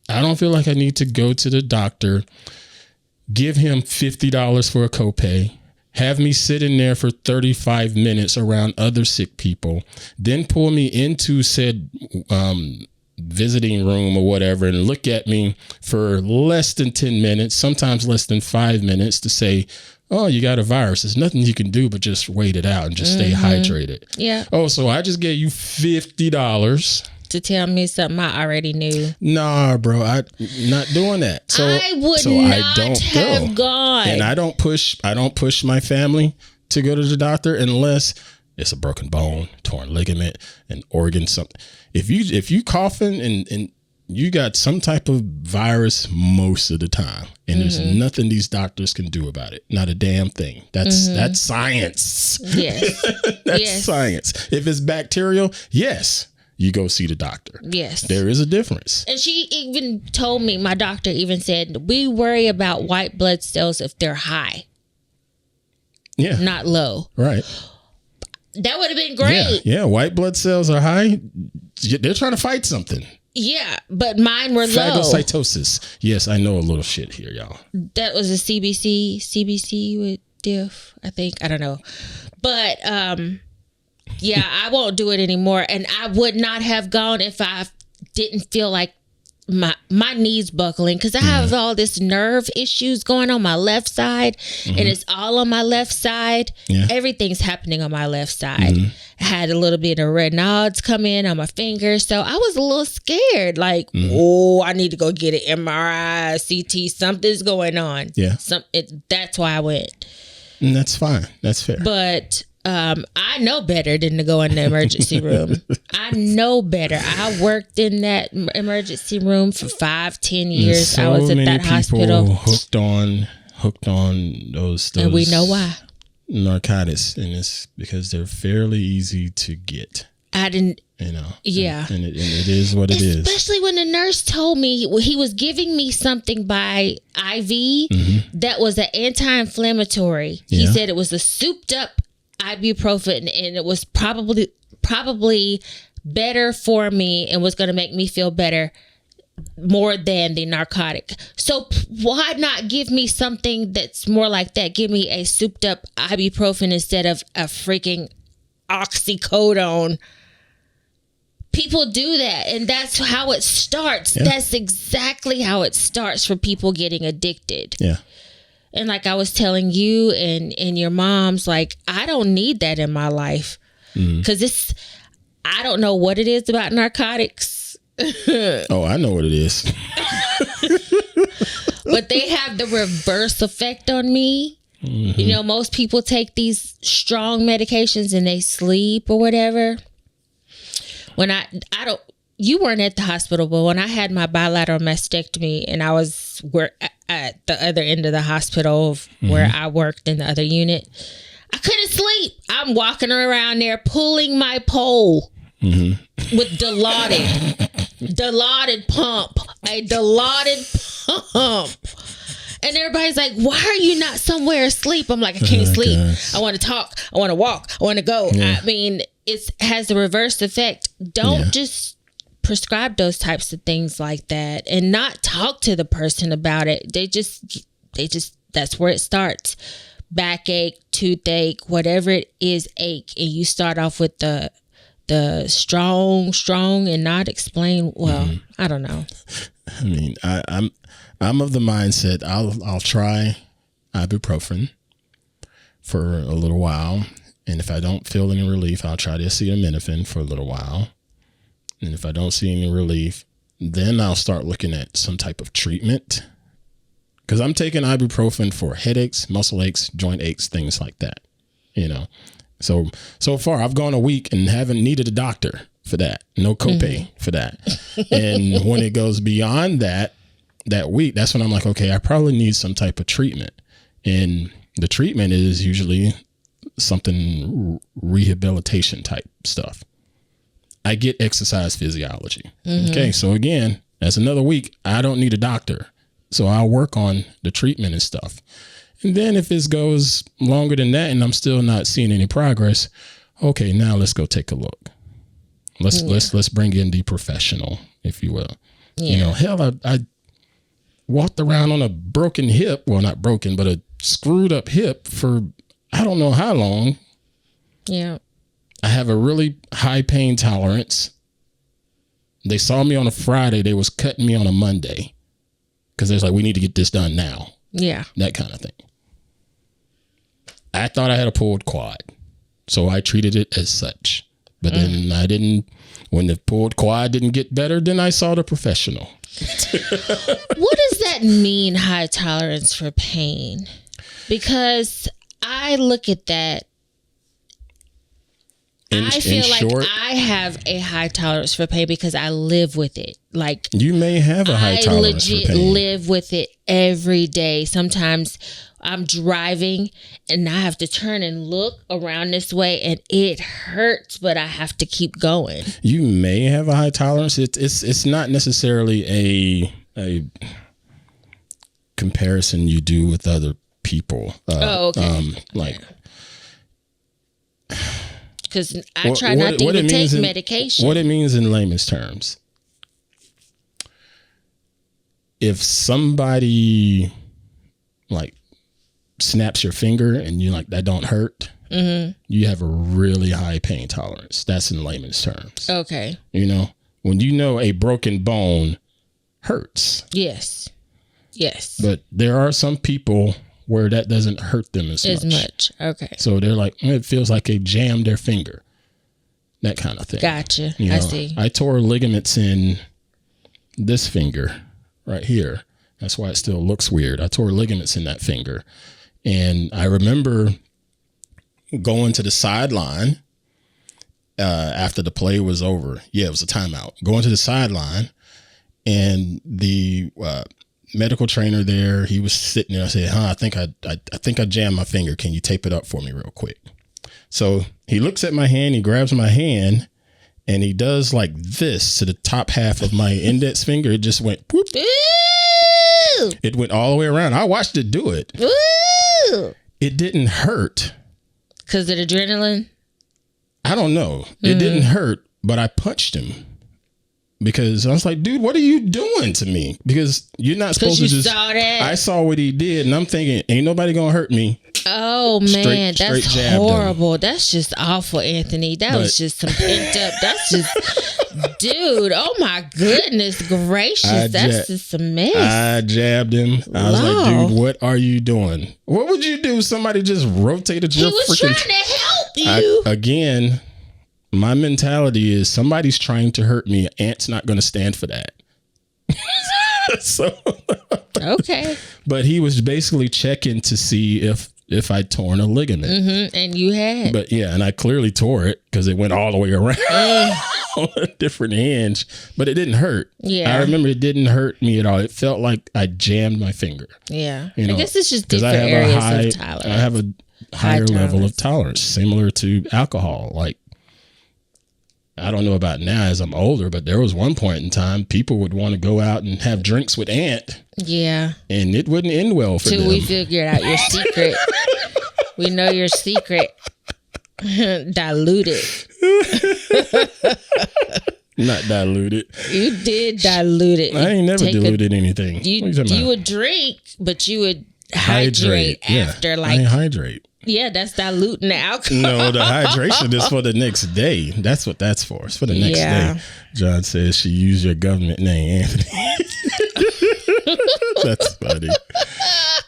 I don't feel like I need to go to the doctor, give him $50 for a copay, have me sit in there for 35 minutes around other sick people, then pull me into said visiting room or whatever and look at me for less than 10 minutes, sometimes less than 5 minutes, to say, oh, you got a virus. There's nothing you can do but just wait it out and just stay hydrated. Yeah. Oh, so I just gave you $50 to tell me something I already knew. Nah, bro, I'm not doing that. So I would not have gone. And I don't push my family to go to the doctor unless it's a broken bone, torn ligament, an organ, something. If you coughing and you got some type of virus most of the time, and there's nothing these doctors can do about it. Not a damn thing. That's science. Yes. That's science. If it's bacterial, yes, you go see the doctor. Yes. There is a difference. And she even told me, my doctor even said, we worry about white blood cells if they're high. Yeah. Not low. Right. That would have been great. Yeah. White blood cells are high. They're trying to fight something. Yeah, but mine were low. Phagocytosis. Yes, I know a little shit here, y'all. That was a CBC with diff, I think. I don't know. But yeah, I won't do it anymore. And I would not have gone if I didn't feel like my knees buckling, because I have all this nerve issues going on my left side, and it's all on my left side. Yeah. Everything's happening on my left side. I had a little bit of red nodes come in on my fingers, so I was a little scared. Like, oh, I need to go get an MRI, CT. Something's going on. Yeah, that's why I went. And that's fine. That's fair. But I know better than to go in the emergency room. I know better. I worked in that emergency room for 5-10 years. So I was at that hospital. Hooked on those, and we know why. Narcotics, and it's because they're fairly easy to get. I didn't. Yeah. And it is what it is. Especially when the nurse told me he was giving me something by IV that was an anti-inflammatory. Yeah. He said it was a souped up ibuprofen, and it was probably better for me and was going to make me feel better more than the narcotic. So why not give me something that's more like that? Give me a souped up ibuprofen instead of a freaking oxycodone. People do that, and that's how it starts. Yeah. That's exactly how it starts for people getting addicted. Yeah. And like I was telling you and your mom's, like, I don't need that in my life, because I don't know what it is about narcotics. Oh, I know what it is. But they have the reverse effect on me. Most people take these strong medications and they sleep or whatever. When I don't, you weren't at the hospital, but when I had my bilateral mastectomy and I was at the other end of the hospital where I worked in the other unit, I couldn't sleep. I'm walking around there pulling my pole with dilaudid pump, a dilaudid pump. And everybody's like, why are you not somewhere asleep? I'm like, I can't sleep. Gosh. I want to talk. I want to walk. I want to go. Yeah. I mean, it has a reverse effect. Don't just prescribe those types of things like that and not talk to the person about it. They just, that's where it starts. Backache, toothache, whatever it is, ache. And you start off with the strong and not explain. Well, I don't know. I mean, I'm of the mindset I'll try ibuprofen for a little while, and if I don't feel any relief, I'll try the acetaminophen for a little while, and if I don't see any relief, then I'll start looking at some type of treatment, because I'm taking ibuprofen for headaches, muscle aches, joint aches, things like that. So far I've gone a week and haven't needed a doctor for that, no copay for that, and when it goes beyond that week, that's when I'm like, okay, I probably need some type of treatment. And the treatment is usually something rehabilitation type stuff. I get exercise physiology. Okay. So again, that's another week. I don't need a doctor. So I'll work on the treatment and stuff. And then if this goes longer than that and I'm still not seeing any progress, okay, now let's go take a look. Let's bring in the professional, if you will. Yeah. Hell, I walked around on a broken hip. Well, not broken, but a screwed up hip for I don't know how long. Yeah. I have a really high pain tolerance. They saw me on a Friday. They was cutting me on a Monday because they're like, we need to get this done now. Yeah. That kind of thing. I thought I had a pulled quad, so I treated it as such. But then I didn't. When the pulled quad didn't get better, then I saw the professional. What does that mean, high tolerance for pain? Because I look at that. I feel like I have a high tolerance for pain because I live with it. Like you may have a high tolerance for pain. I legit live with it every day. Sometimes I'm driving and I have to turn and look around this way and it hurts, but I have to keep going. You may have a high tolerance. It's not necessarily a comparison you do with other people. Okay. Because I try not to even take medication. What it means in layman's terms. If somebody like snaps your finger and you like, that don't hurt, you have a really high pain tolerance. That's in layman's terms. Okay. When a broken bone hurts. Yes. But there are some people where that doesn't hurt them as much. Okay. So they're like, it feels like they jammed their finger. That kind of thing. Gotcha. I see. I tore ligaments in this finger right here. That's why it still looks weird. I tore ligaments in that finger. And I remember going to the sideline after the play was over. Yeah, it was a timeout. Going to the sideline, and the medical trainer there, he was sitting there. I said, I think I jammed my finger. Can you tape it up for me real quick? So he looks at my hand, he grabs my hand, and he does like this to the top half of my index finger. It just went whoop. Ooh. It went all the way around. I watched it do it. Ooh. It didn't hurt. Because of the adrenaline? I don't know. It didn't hurt, but I punched him. Because I was like, dude, what are you doing to me? Because you're not supposed to just. Saw that. I saw what he did, and I'm thinking, ain't nobody gonna hurt me. Oh man, that's horrible. That's just awful, Anthony. That was just some pent up. That's just, dude. Oh my goodness gracious, that's just a mess. I jabbed him. I was like, dude, what are you doing? What would you do? Somebody just rotated your freaking. He was trying to help you. Again. My mentality is somebody's trying to hurt me. Ant's not going to stand for that. So, okay. But he was basically checking to see if if I torn a ligament. And you had. But yeah, and I clearly tore it because it went all the way around on a different hinge, but it didn't hurt. Yeah. I remember it didn't hurt me at all. It felt like I jammed my finger. Yeah. You know, I guess it's just different areas of tolerance. I have a higher level of tolerance, similar to alcohol. Like, I don't know about now as I'm older, but there was one point in time people would want to go out and have drinks with Aunt. Yeah. And it wouldn't end well for them. Till we figured out your secret. We know your secret. Diluted. Not diluted. You did dilute it. I ain't never diluted anything. You would drink, but you would hydrate after. Yeah, like I hydrate. Yeah, that's diluting the alcohol. No, the hydration is for the next day. That's what that's for. It's for the next day. John says she used your government name, Anthony. That's funny.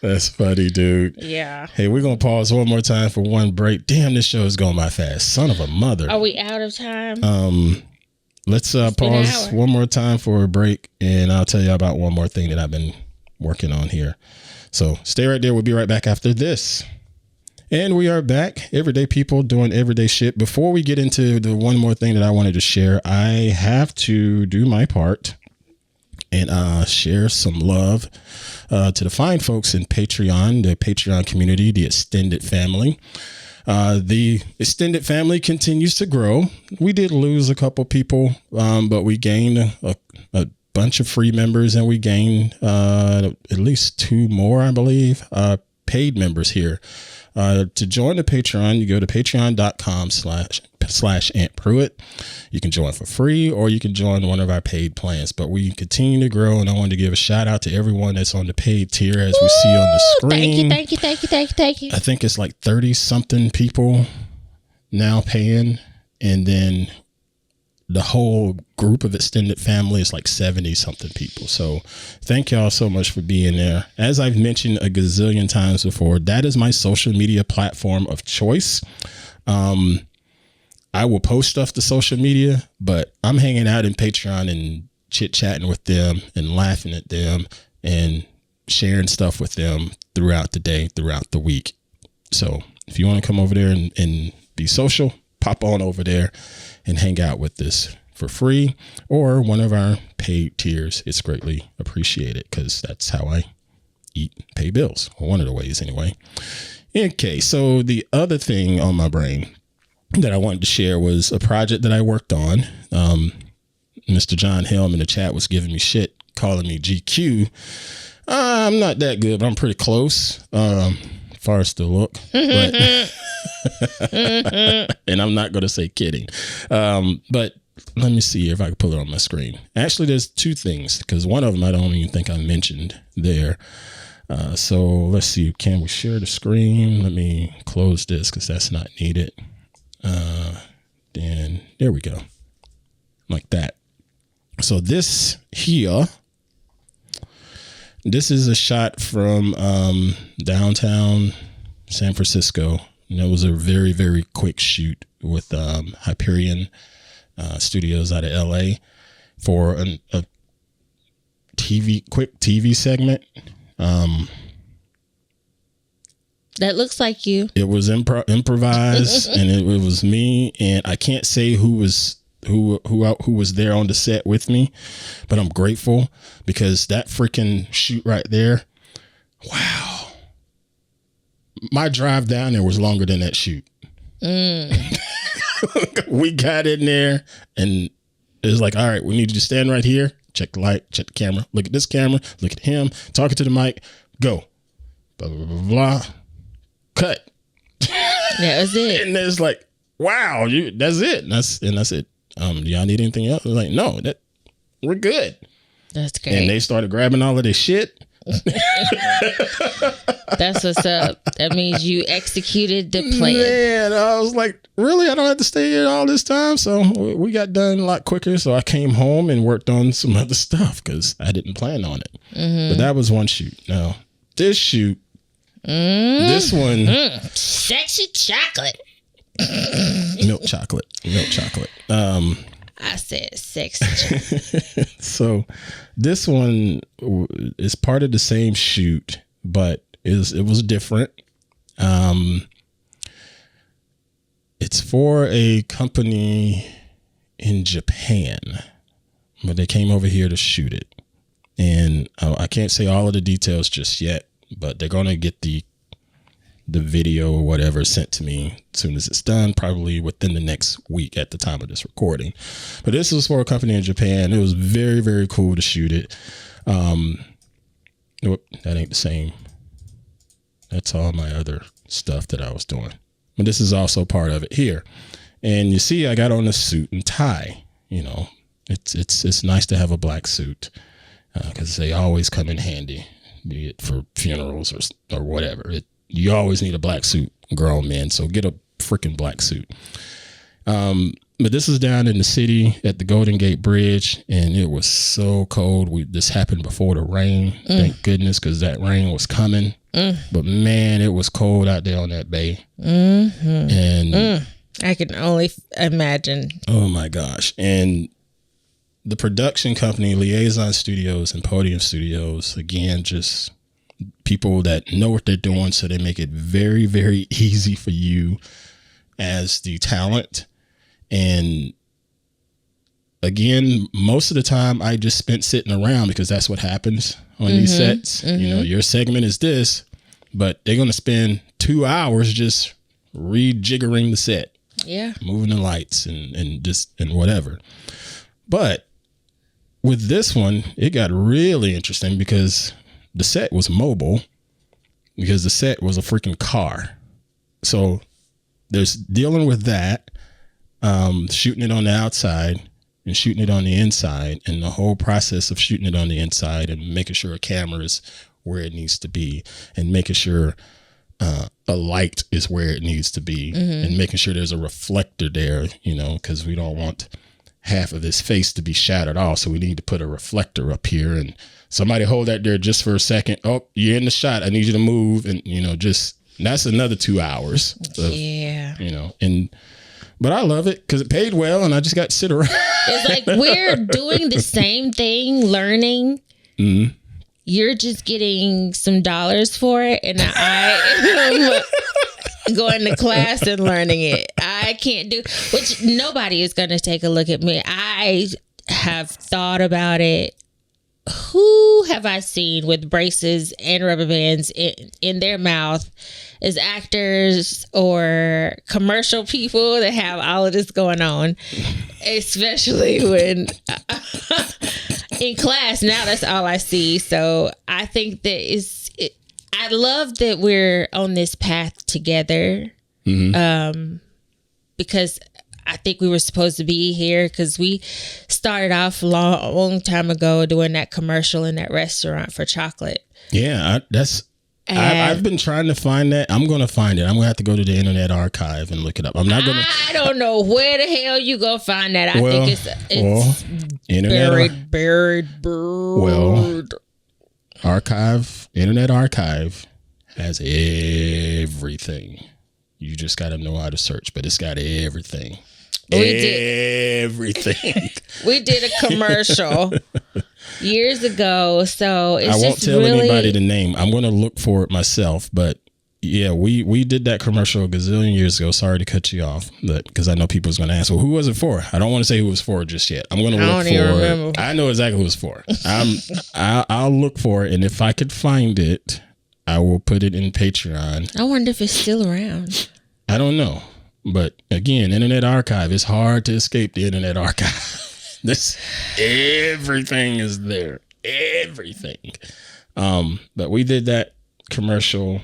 That's funny, dude. Yeah. Hey, we're going to pause one more time for one break. Damn, this show is going by fast. Son of a mother. Are we out of time? Let's pause one more time for a break, and I'll tell you about one more thing that I've been working on here. So stay right there. We'll be right back after this. And we are back. Everyday people doing everyday shit. Before we get into the one more thing that I wanted to share, I have to do my part and share some love to the fine folks in Patreon, the Patreon community, the extended family. The extended family continues to grow. We did lose a couple people, but we gained a bunch of free members, and we gained at least 2 more, I believe, paid members here. To join the Patreon, you go to patreon.com/Aunt Pruitt. You can join for free, or you can join one of our paid plans. But we continue to grow, and I want to give a shout out to everyone that's on the paid tier, as we see on the screen. Thank you. I think it's like 30 something people now paying, and then the whole group of extended family is like 70 something people. So thank y'all so much for being there. As I've mentioned a gazillion times before, that is my social media platform of choice. I will post stuff to social media, but I'm hanging out in Patreon and chit chatting with them and laughing at them and sharing stuff with them throughout the day, throughout the week. So if you want to come over there and be social, pop on over there and hang out with us for free, or one of our paid tiers. It's greatly appreciated, because that's how I eat and pay bills, or one of the ways anyway. Okay, so the other thing on my brain that I wanted to share was a project that I worked on. Mr. John Helm in the chat was giving me shit, calling me GQ. I'm not that good, but I'm pretty close. Far as the look, but and I'm not going to say kidding. But let me see if I can pull it on my screen. Actually, there's 2 things, because one of them I don't even think I mentioned there. So let's see. Can we share the screen? Let me close this because that's not needed. Then there we go. Like that. So this here, this is a shot from downtown San Francisco. And it was a very, very quick shoot with Hyperion Studios out of LA for a quick TV segment. That looks like you. It was improvised, and it was me. And I can't say who was there on the set with me, but I'm grateful, because that freaking shoot right there, wow. My drive down there was longer than that shoot. We got in there, and it was like, all right, we need you to stand right here, check the light, check the camera, look at this camera, look at him, talking to the mic, go, blah, blah, blah, blah, cut. That was it. And it's like, wow, that's it. And that's it. Do y'all need anything else? I was like, no, we're good. That's great. And they started grabbing all of this shit. That's what's up. That means you executed the plan. Man, I was like, really? I don't have to stay here all this time? So we got done a lot quicker. So I came home and worked on some other stuff, because I didn't plan on it. But that was one shoot. Now, this shoot, this one. Sexy chocolate. Milk chocolate. I said sexy. So this one is part of the same shoot, but it was different. It's for a company in Japan, but they came over here to shoot it. And I can't say all of the details just yet, but they're going to get the video or whatever sent to me as soon as it's done, probably within the next week at the time of this recording. But this was for a company in Japan. It was very, very cool to shoot it. Nope, that ain't the same. That's all my other stuff that I was doing. But this is also part of it here. And you see, I got on a suit and tie. You know, it's nice to have a black suit because they always come in handy, be it for funerals or whatever. You always need a black suit, grown men. So get a freaking black suit. But this is down in the city at the Golden Gate Bridge, and it was so cold. This happened before the rain. Thank goodness, because that rain was coming. But man, it was cold out there on that bay. And I can only imagine. Oh my gosh. And the production company, Liaison Studios and Podium Studios, again, just people that know what they're doing, so they make it very, very easy for you as the talent. And again, most of the time I just spent sitting around because that's what happens on these sets. You know, your segment is this, but they're going to spend 2 hours just rejiggering the set. Yeah. Moving the lights and whatever. But with this one, it got really interesting because the set was mobile, because the set was a freaking car. So there's dealing with that, shooting it on the outside and shooting it on the inside, and the whole process of shooting it on the inside and making sure a camera is where it needs to be, and making sure a light is where it needs to be, and making sure there's a reflector there, you know, because we don't want half of his face to be shattered off. So we need to put a reflector up here, and somebody hold that there just for a second. Oh, you're in the shot. I need you to move. And, you know, just that's another 2 hours. You know, but I love it because it paid well and I just got to sit around. It's like we're doing the same thing, learning. You're just getting some dollars for it, and I am going to class and learning it. I can't do, which nobody is going to take a look at me. I have thought about it. Who have I seen with braces and rubber bands in their mouth as actors or commercial people that have all of this going on, especially when in class? Now that's all I see. So I think that I love that we're on this path together, because I think we were supposed to be here because we started off a long time ago doing that commercial in that restaurant for chocolate. Yeah, I've been trying to find that. I'm going to find it. I'm going to have to go to the Internet Archive and look it up. I don't know where the hell you go find that. I think it's buried. Well, Internet Archive has everything. You just got to know how to search, but it's got everything. Everything. We did a commercial years ago, so it's I won't tell anybody the name. I'm going to look for it myself, but yeah, we did that commercial a gazillion years ago. Sorry to cut you off, but because I know people's going to ask, well, who was it for? I don't want to say who it was for just yet. I'm going to look for it. I know exactly who it was for. I'll look for it, and if I could find it, I will put it in Patreon. I wonder if it's still around. I don't know. But again, Internet Archive, it's hard to escape the Internet Archive. Everything is there. Everything. But we did that commercial,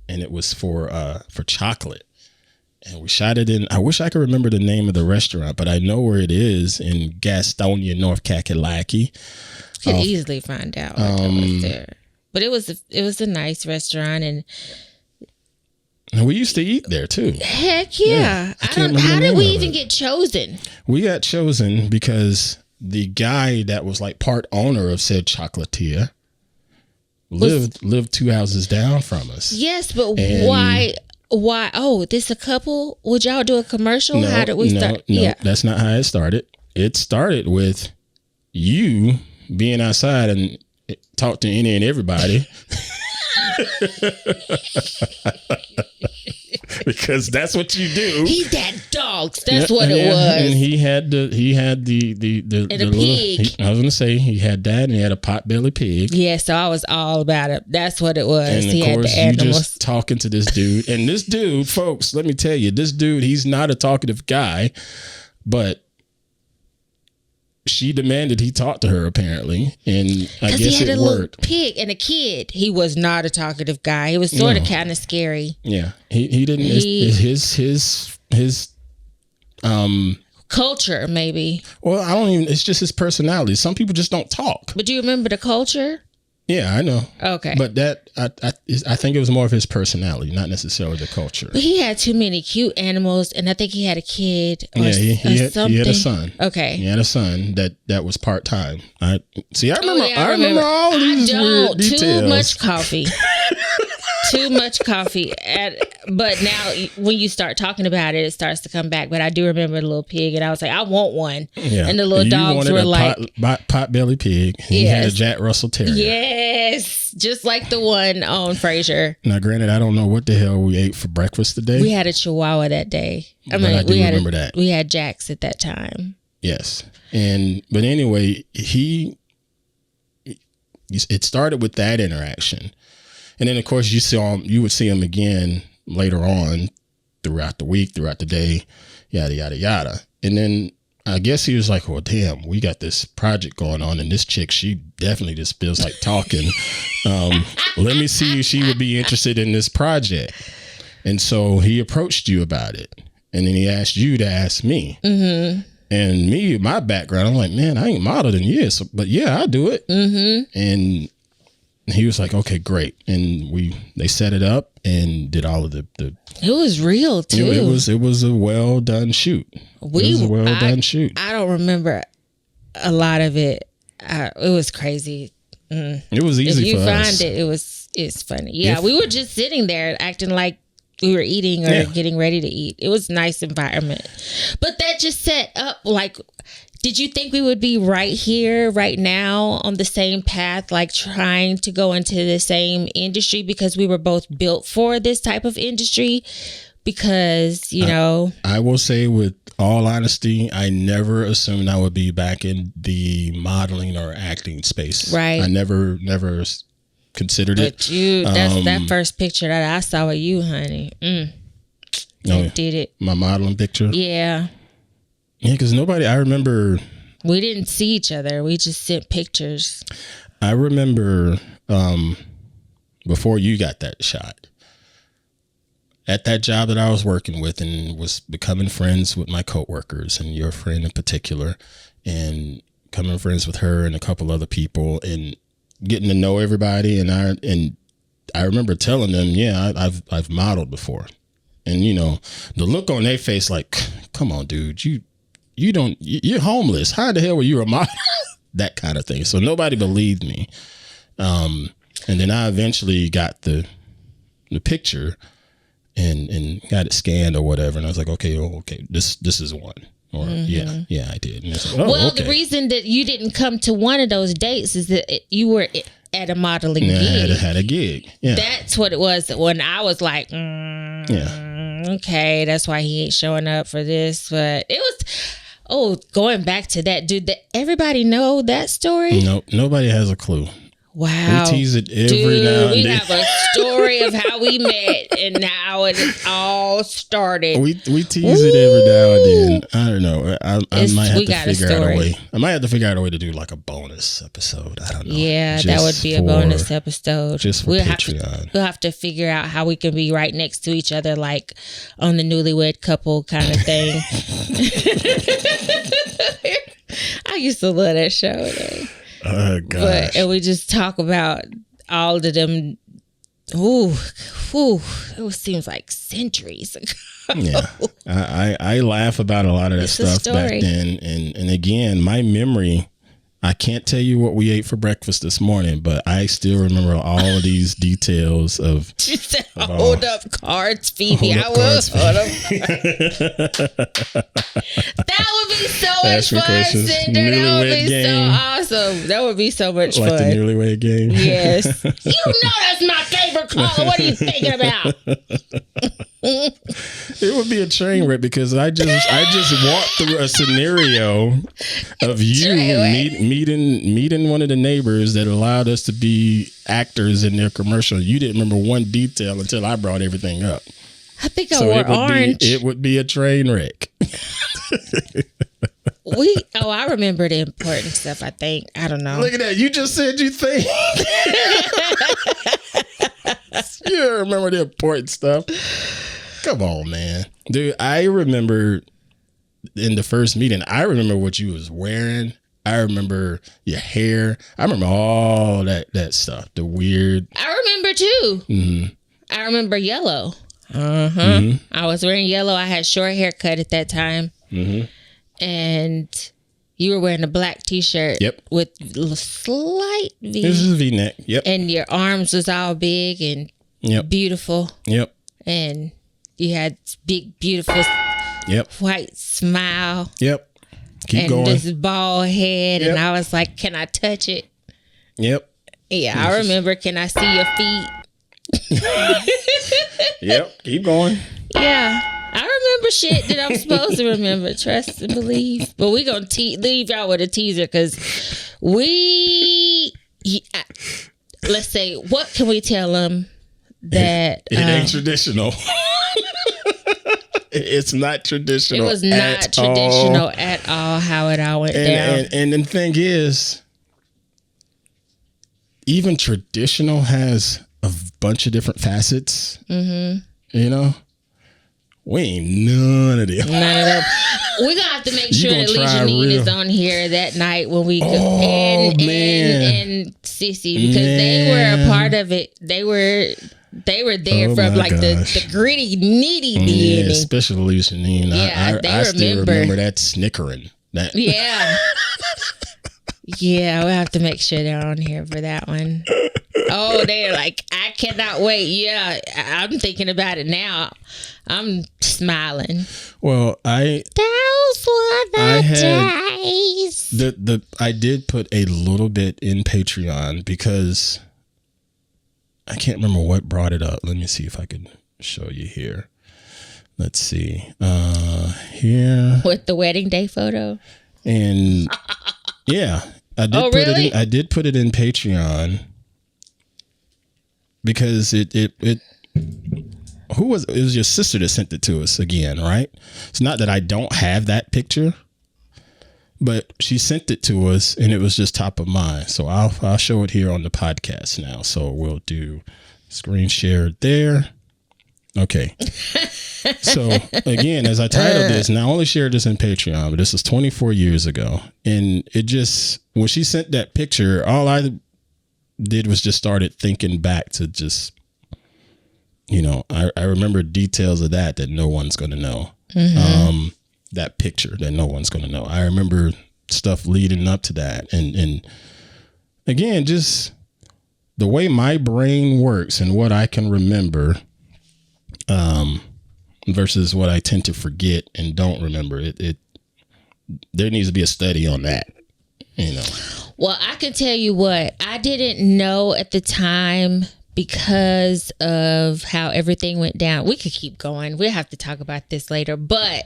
and it was for chocolate. And we shot it in, I wish I could remember the name of the restaurant, but I know where it is in Gastonia, North Kakalaki. Could easily find out what was there. But it was a nice restaurant, and we used to eat there too. Heck yeah. How did we even get chosen? We got chosen because the guy that was like part owner of said chocolatier lived 2 houses down from us. Yes, but why? Oh, this a couple? Would y'all do a commercial? How did we start? No, that's not how it started. It started with you being outside and talk to any and everybody. Because that's what you do. He had dogs. That's what it was. And he had the little pig. I was gonna say he had that, and he had a potbelly pig. Yeah, so I was all about it. That's what it was. And he of course, had the you animals. just talking to this dude, and this dude, folks, let me tell you, this dude, he's not a talkative guy, but she demanded he talk to her apparently, and I guess he had it a worked. Little pig and a kid. He was not a talkative guy. He was sort of kind of scary. Yeah, he didn't. His culture maybe. Well, I don't even. It's just his personality. Some people just don't talk. But do you remember the culture? Yeah, I know. Okay, but that I think it was more of his personality, not necessarily the culture. But he had too many cute animals, and I think he had a kid. Or he had a son. Okay, he had a son that was part time. I remember. I remember all these weird details. Too much coffee. Too much coffee. But now when you start talking about it, it starts to come back. But I do remember the little pig, and I was like, I want one. Yeah. And the little dogs were like pot-belly pig. He had a Jack Russell Terrier. Yes, just like the one on Frasier. Now, granted, I don't know what the hell we ate for breakfast today. We had a Chihuahua that day. I do remember that. We had Jacks at that time. Yes, but anyway, it started with that interaction. And then, of course, you would see him again later on throughout the week, throughout the day, yada, yada, yada. And then I guess he was like, well, damn, we got this project going on. And this chick, she definitely just feels like talking. Let me see if she would be interested in this project. And so he approached you about it. And then he asked you to ask me. Mm-hmm. And me, my background, I'm like, man, I ain't modeled in years. But yeah, I do it. Mm-hmm. And he was like, okay, great. And they set it up and did all of the it was real too. It was a well done shoot. It was a well done shoot. I don't remember a lot of it. It was crazy. It was easy for us. If you find it's funny. Yeah, we were just sitting there acting like we were eating or getting ready to eat. It was a nice environment. But that just set up like, did you think we would be right here, right now, on the same path, like trying to go into the same industry because we were both built for this type of industry? Because, I will say with all honesty, I never assumed I would be back in the modeling or acting space. Right. I never considered it. But that's that first picture that I saw of you, honey. Did it. My modeling picture? Yeah. Yeah, because I remember. We didn't see each other. We just sent pictures. I remember before you got that shot, at that job that I was working with and was becoming friends with my coworkers and your friend in particular, and becoming friends with her and a couple other people and getting to know everybody. And I remember telling them, yeah, I've modeled before. And, the look on their face like, come on, dude, you're homeless. How the hell were you a model? That kind of thing. So nobody believed me. And then I eventually got the picture and got it scanned or whatever. And I was like, okay, this is one. Or yeah, I did. Like, the reason that you didn't come to one of those dates is that you were at a modeling gig. I had a gig. Yeah. That's what it was. When I was like, okay, that's why he ain't showing up for this. But it was, going back to that, dude, everybody know that story? Nope, nobody has a clue. Wow. We tease it every now and then. We have a story of how we met and how it all started. We tease it every now and then. I don't know. I might have to figure out a way. I might have to figure out a way to do like a bonus episode. I don't know. Yeah, that would be a bonus episode. Just for Patreon. We'll have to figure out how we can be right next to each other, like on the Newlywed Couple kind of thing. I used to love that show, though. Oh, gosh. And we just talk about all of them. It seems like centuries ago. Yeah, I laugh about a lot of that stuff back then. And again, my memory, I can't tell you what we ate for breakfast this morning, but I still remember all of these details of. Hold up cards, Phoebe. I will hold up. That would be so much fun, Cinder. That would be so awesome. That would be so much fun. Like the newlywed game. Yes. You know that's my favorite color. What are you thinking about? It would be a train wreck because I just walked through a scenario of you meeting one of the neighbors that allowed us to be actors in their commercial. You didn't remember one detail until I brought everything up. I think I wore orange. It would be a train wreck. I remember the important stuff, I think. I don't know. Look at that. You just said you think. You don't remember the important stuff. Come on, man. Dude, I remember in the first meeting, I remember what you was wearing. I remember your hair. I remember all that stuff. The weird. I remember too. Mm-hmm. I remember yellow. Mm-hmm. I was wearing yellow. I had short haircut at that time. Mm-hmm. And you were wearing a black t-shirt. Yep. With a slight V. This is a V-neck. Yep. And your arms was all big and beautiful. Yep. And you had big, beautiful white smile. Yep. Keep going. And this bald head. Yep. And I was like, can I touch it? Yep. Yeah, I remember. Can I see your feet? Yep. Keep going. Yeah. I remember shit that I'm supposed to remember. Trust and believe. But we're going to leave y'all with a teaser because let's say, what can we tell them that... It ain't traditional. It's not traditional. It was not traditional at all how it all went down. And the thing is, even traditional has a bunch of different facets. Mm-hmm. You know? We ain't none of them. None of them. We're going to have to make sure that Legionine is on here that night when we go. And Sissy, because they were a part of it. They were there from like the gritty, nitty beginning. Especially Legionine. Yeah, I still remember that snickering. Yeah. Yeah, we'll have to make sure they're on here for that one. Oh, they're like, I cannot wait. Yeah, I'm thinking about it now. I'm smiling. Well, those were the days. I did put a little bit in Patreon because I can't remember what brought it up. Let me see if I can show you here. Let's see. Here. With the wedding day photo? And yeah, I did put it in Patreon because it was your sister that sent it to us again, right? It's not that I don't have that picture, but she sent it to us and it was just top of mind. So I'll show it here on the podcast now. So we'll do screen share there. Okay. So again, as I titled this, and I only shared this in Patreon, but this was 24 years ago. And it just, when she sent that picture, all I did was just started thinking back to just, you know, I remember details of that no one's going to know. Mm-hmm. That picture that no one's going to know. I remember stuff leading up to that. And again, just the way my brain works and what I can remember, versus what I tend to forget and don't remember. There needs to be a study on that, you know. Well, I can tell you what, I didn't know at the time because of how everything went down. We could keep going. We'll have to talk about this later, but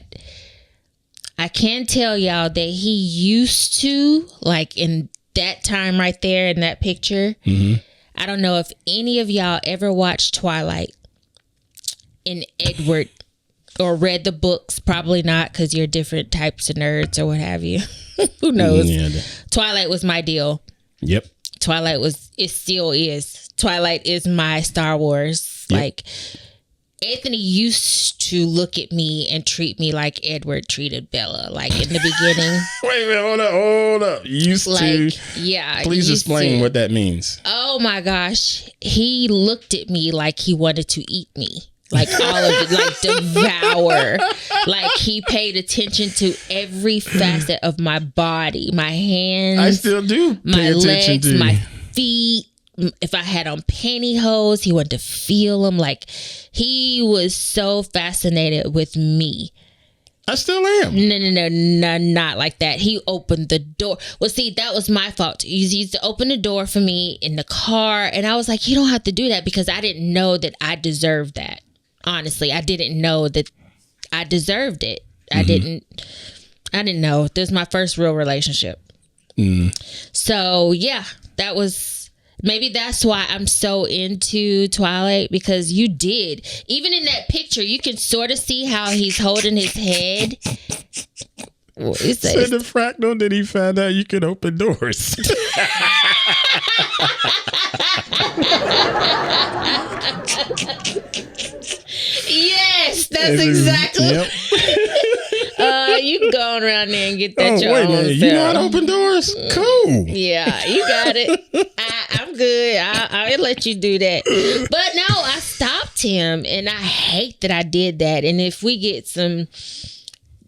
I can tell y'all that he used to, like in that time right there in that picture. Mm-hmm. I don't know if any of y'all ever watched Twilight and Edward or read the books. Probably not, because you're different types of nerds or what have you. Who knows? Yeah. Twilight was my deal. Yep. It still is. Twilight is my Star Wars. Yep. Like, Anthony used to look at me and treat me like Edward treated Bella, like in the beginning. Wait a minute, hold up. Used to? Yeah. Please explain what that means. Oh my gosh. He looked at me like he wanted to eat me. Like all of it, like devour. Like he paid attention to every facet of my body, my hands. I still do. My legs, my feet, if I had on pantyhose, he wanted to feel them. Like, he was so fascinated with me. I still am. No, not like that. He opened the door. Well, see, that was my fault. He used to open the door for me in the car. And I was like, you don't have to do that, because I didn't know that I deserved that. Honestly, I didn't know that I deserved it. I didn't know. This was my first real relationship. So, yeah, maybe that's why I'm so into Twilight, because you did. Even in that picture, you can sort of see how he's holding his head. Said the fractal that he found out you could open doors. Yes, that's exactly. Yep. You can go on around there and get that your wait own a minute. self. You know how to open doors? Cool. Yeah, you got it. I'm good. I'll let you do that. But no, I stopped him, and I hate that I did that. And if we get some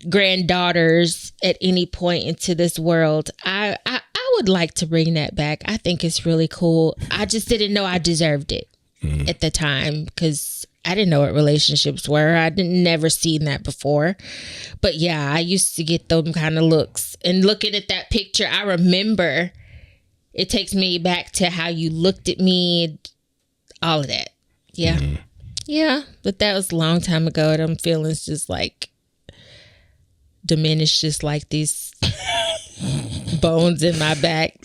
granddaughters at any point into this world, I would like to bring that back. I think it's really cool. I just didn't know I deserved it at the time, because I didn't know what relationships were. I never seen that before. But yeah, I used to get them kind of looks. And looking at that picture, I remember, it takes me back to how you looked at me, all of that. Yeah. Yeah. But that was a long time ago. Them feelings just like diminished, just like these bones in my back.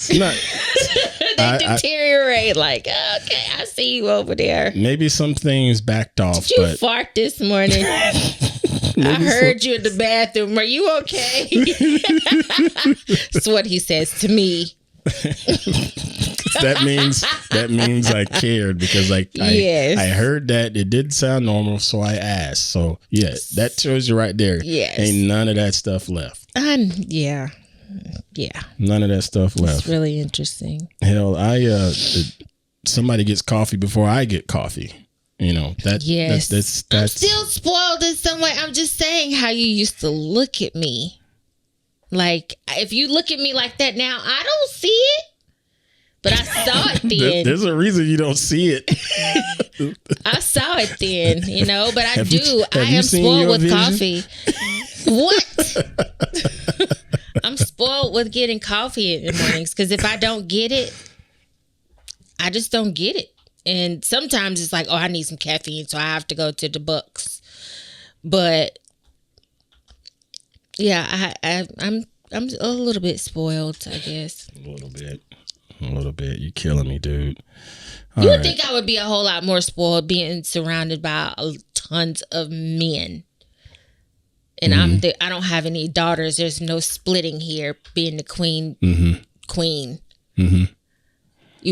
They deteriorate. Like, okay, I see you over there. Maybe some things backed off. Did you fart this morning? I heard you in the bathroom. Are you okay? That's what he says to me. that means I cared, because I heard that it did sound normal, so I asked. So yeah, that shows you right there. Yes. Ain't none of that stuff left. Yeah. None of that stuff left. It's really interesting. Hell, somebody gets coffee before I get coffee. You know, that's I'm still spoiled in some way. I'm just saying how you used to look at me. Like, if you look at me like that now, I don't see it. But I saw it then. There's a reason you don't see it. I saw it then, but I am spoiled with coffee. What? I'm spoiled with getting coffee in the mornings, because if I don't get it, I just don't get it. And sometimes it's like, oh, I need some caffeine, so I have to go to the books. But yeah, I'm a little bit spoiled, I guess. A little bit. You killing me, dude. You would think I would be a whole lot more spoiled being surrounded by tons of men. And I don't have any daughters. There's no splitting here, being the queen. Queen. You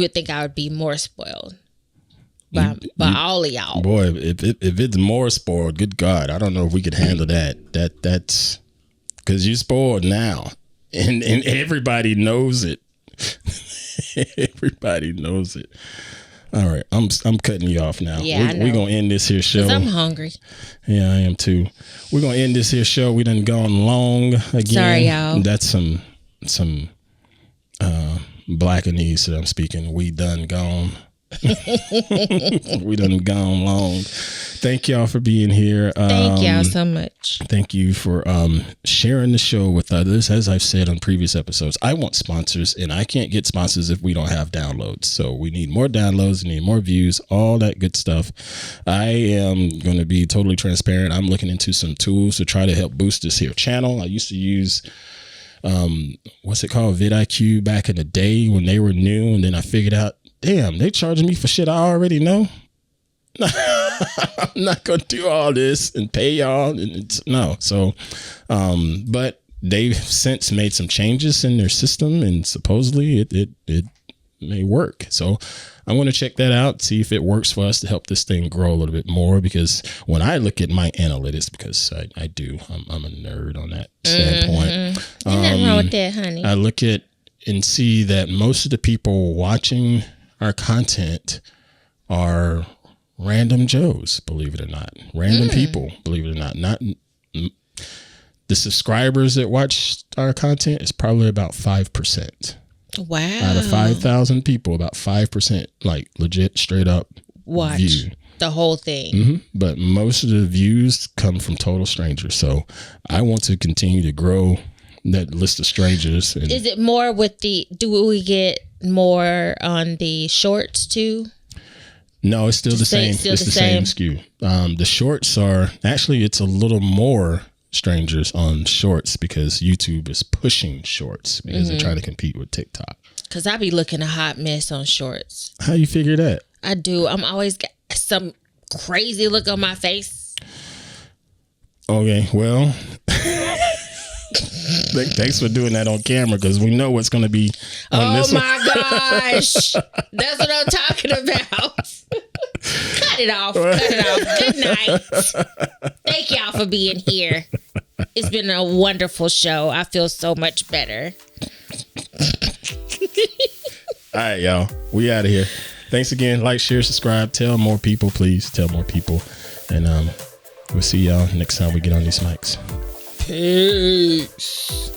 would think I would be more spoiled by all of y'all. Boy, if it's more spoiled, good God, I don't know if we could handle that. That's because you're spoiled now, and everybody knows it. Everybody knows it. All right, I'm cutting you off now. Yeah, we're gonna end this here show. 'Cause I'm hungry. Yeah, I am too. We're gonna end this here show. We done gone long again. Sorry, y'all. That's some Blackanese that I'm speaking. We done gone. We done gone long. Thank y'all for being here. Thank y'all so much. Thank you for sharing the show with others. As I've said on previous episodes, I want sponsors, and I can't get sponsors if we don't have downloads. So we need more downloads, we need more views, all that good stuff. I am going to be totally transparent. I'm looking into some tools to try to help boost this here channel. I used to use what's it called, vidIQ, back in the day when they were new, and then I figured out, damn, they charging me for shit I already know. I'm not gonna do all this and pay y'all. No. So, but they've since made some changes in their system, and supposedly it may work. So I'm going to check that out, see if it works for us to help this thing grow a little bit more. Because when I look at my analytics, because I do, I'm a nerd on that standpoint. Ain't nothing wrong with that, honey. I look at and see that most of the people watching our content are random Joes, believe it or not. Random people, believe it or not. Not the subscribers that watch our content is probably about 5%. Wow. Out of 5,000 people, about 5% like legit straight up watch view the whole thing. But most of the views come from total strangers. So I want to continue to grow that list of strangers. And is it more with do we get more on the shorts too? No, it's still the same. It's the same skew. The shorts are actually, it's a little more strangers on shorts because YouTube is pushing shorts because they're trying to compete with TikTok. Because I be looking a hot mess on shorts. How you figure that? I do. I'm always got some crazy look on my face. Okay, well, thanks for doing that on camera because we know what's going to be on this one. Oh my gosh. That's what I'm talking about. Cut it off. Good night. Thank y'all for being here. It's been a wonderful show. I feel so much better. All right, y'all. We out of here. Thanks again. Like, share, subscribe. Tell more people, please. Tell more people. And we'll see y'all next time we get on these mics. Peace.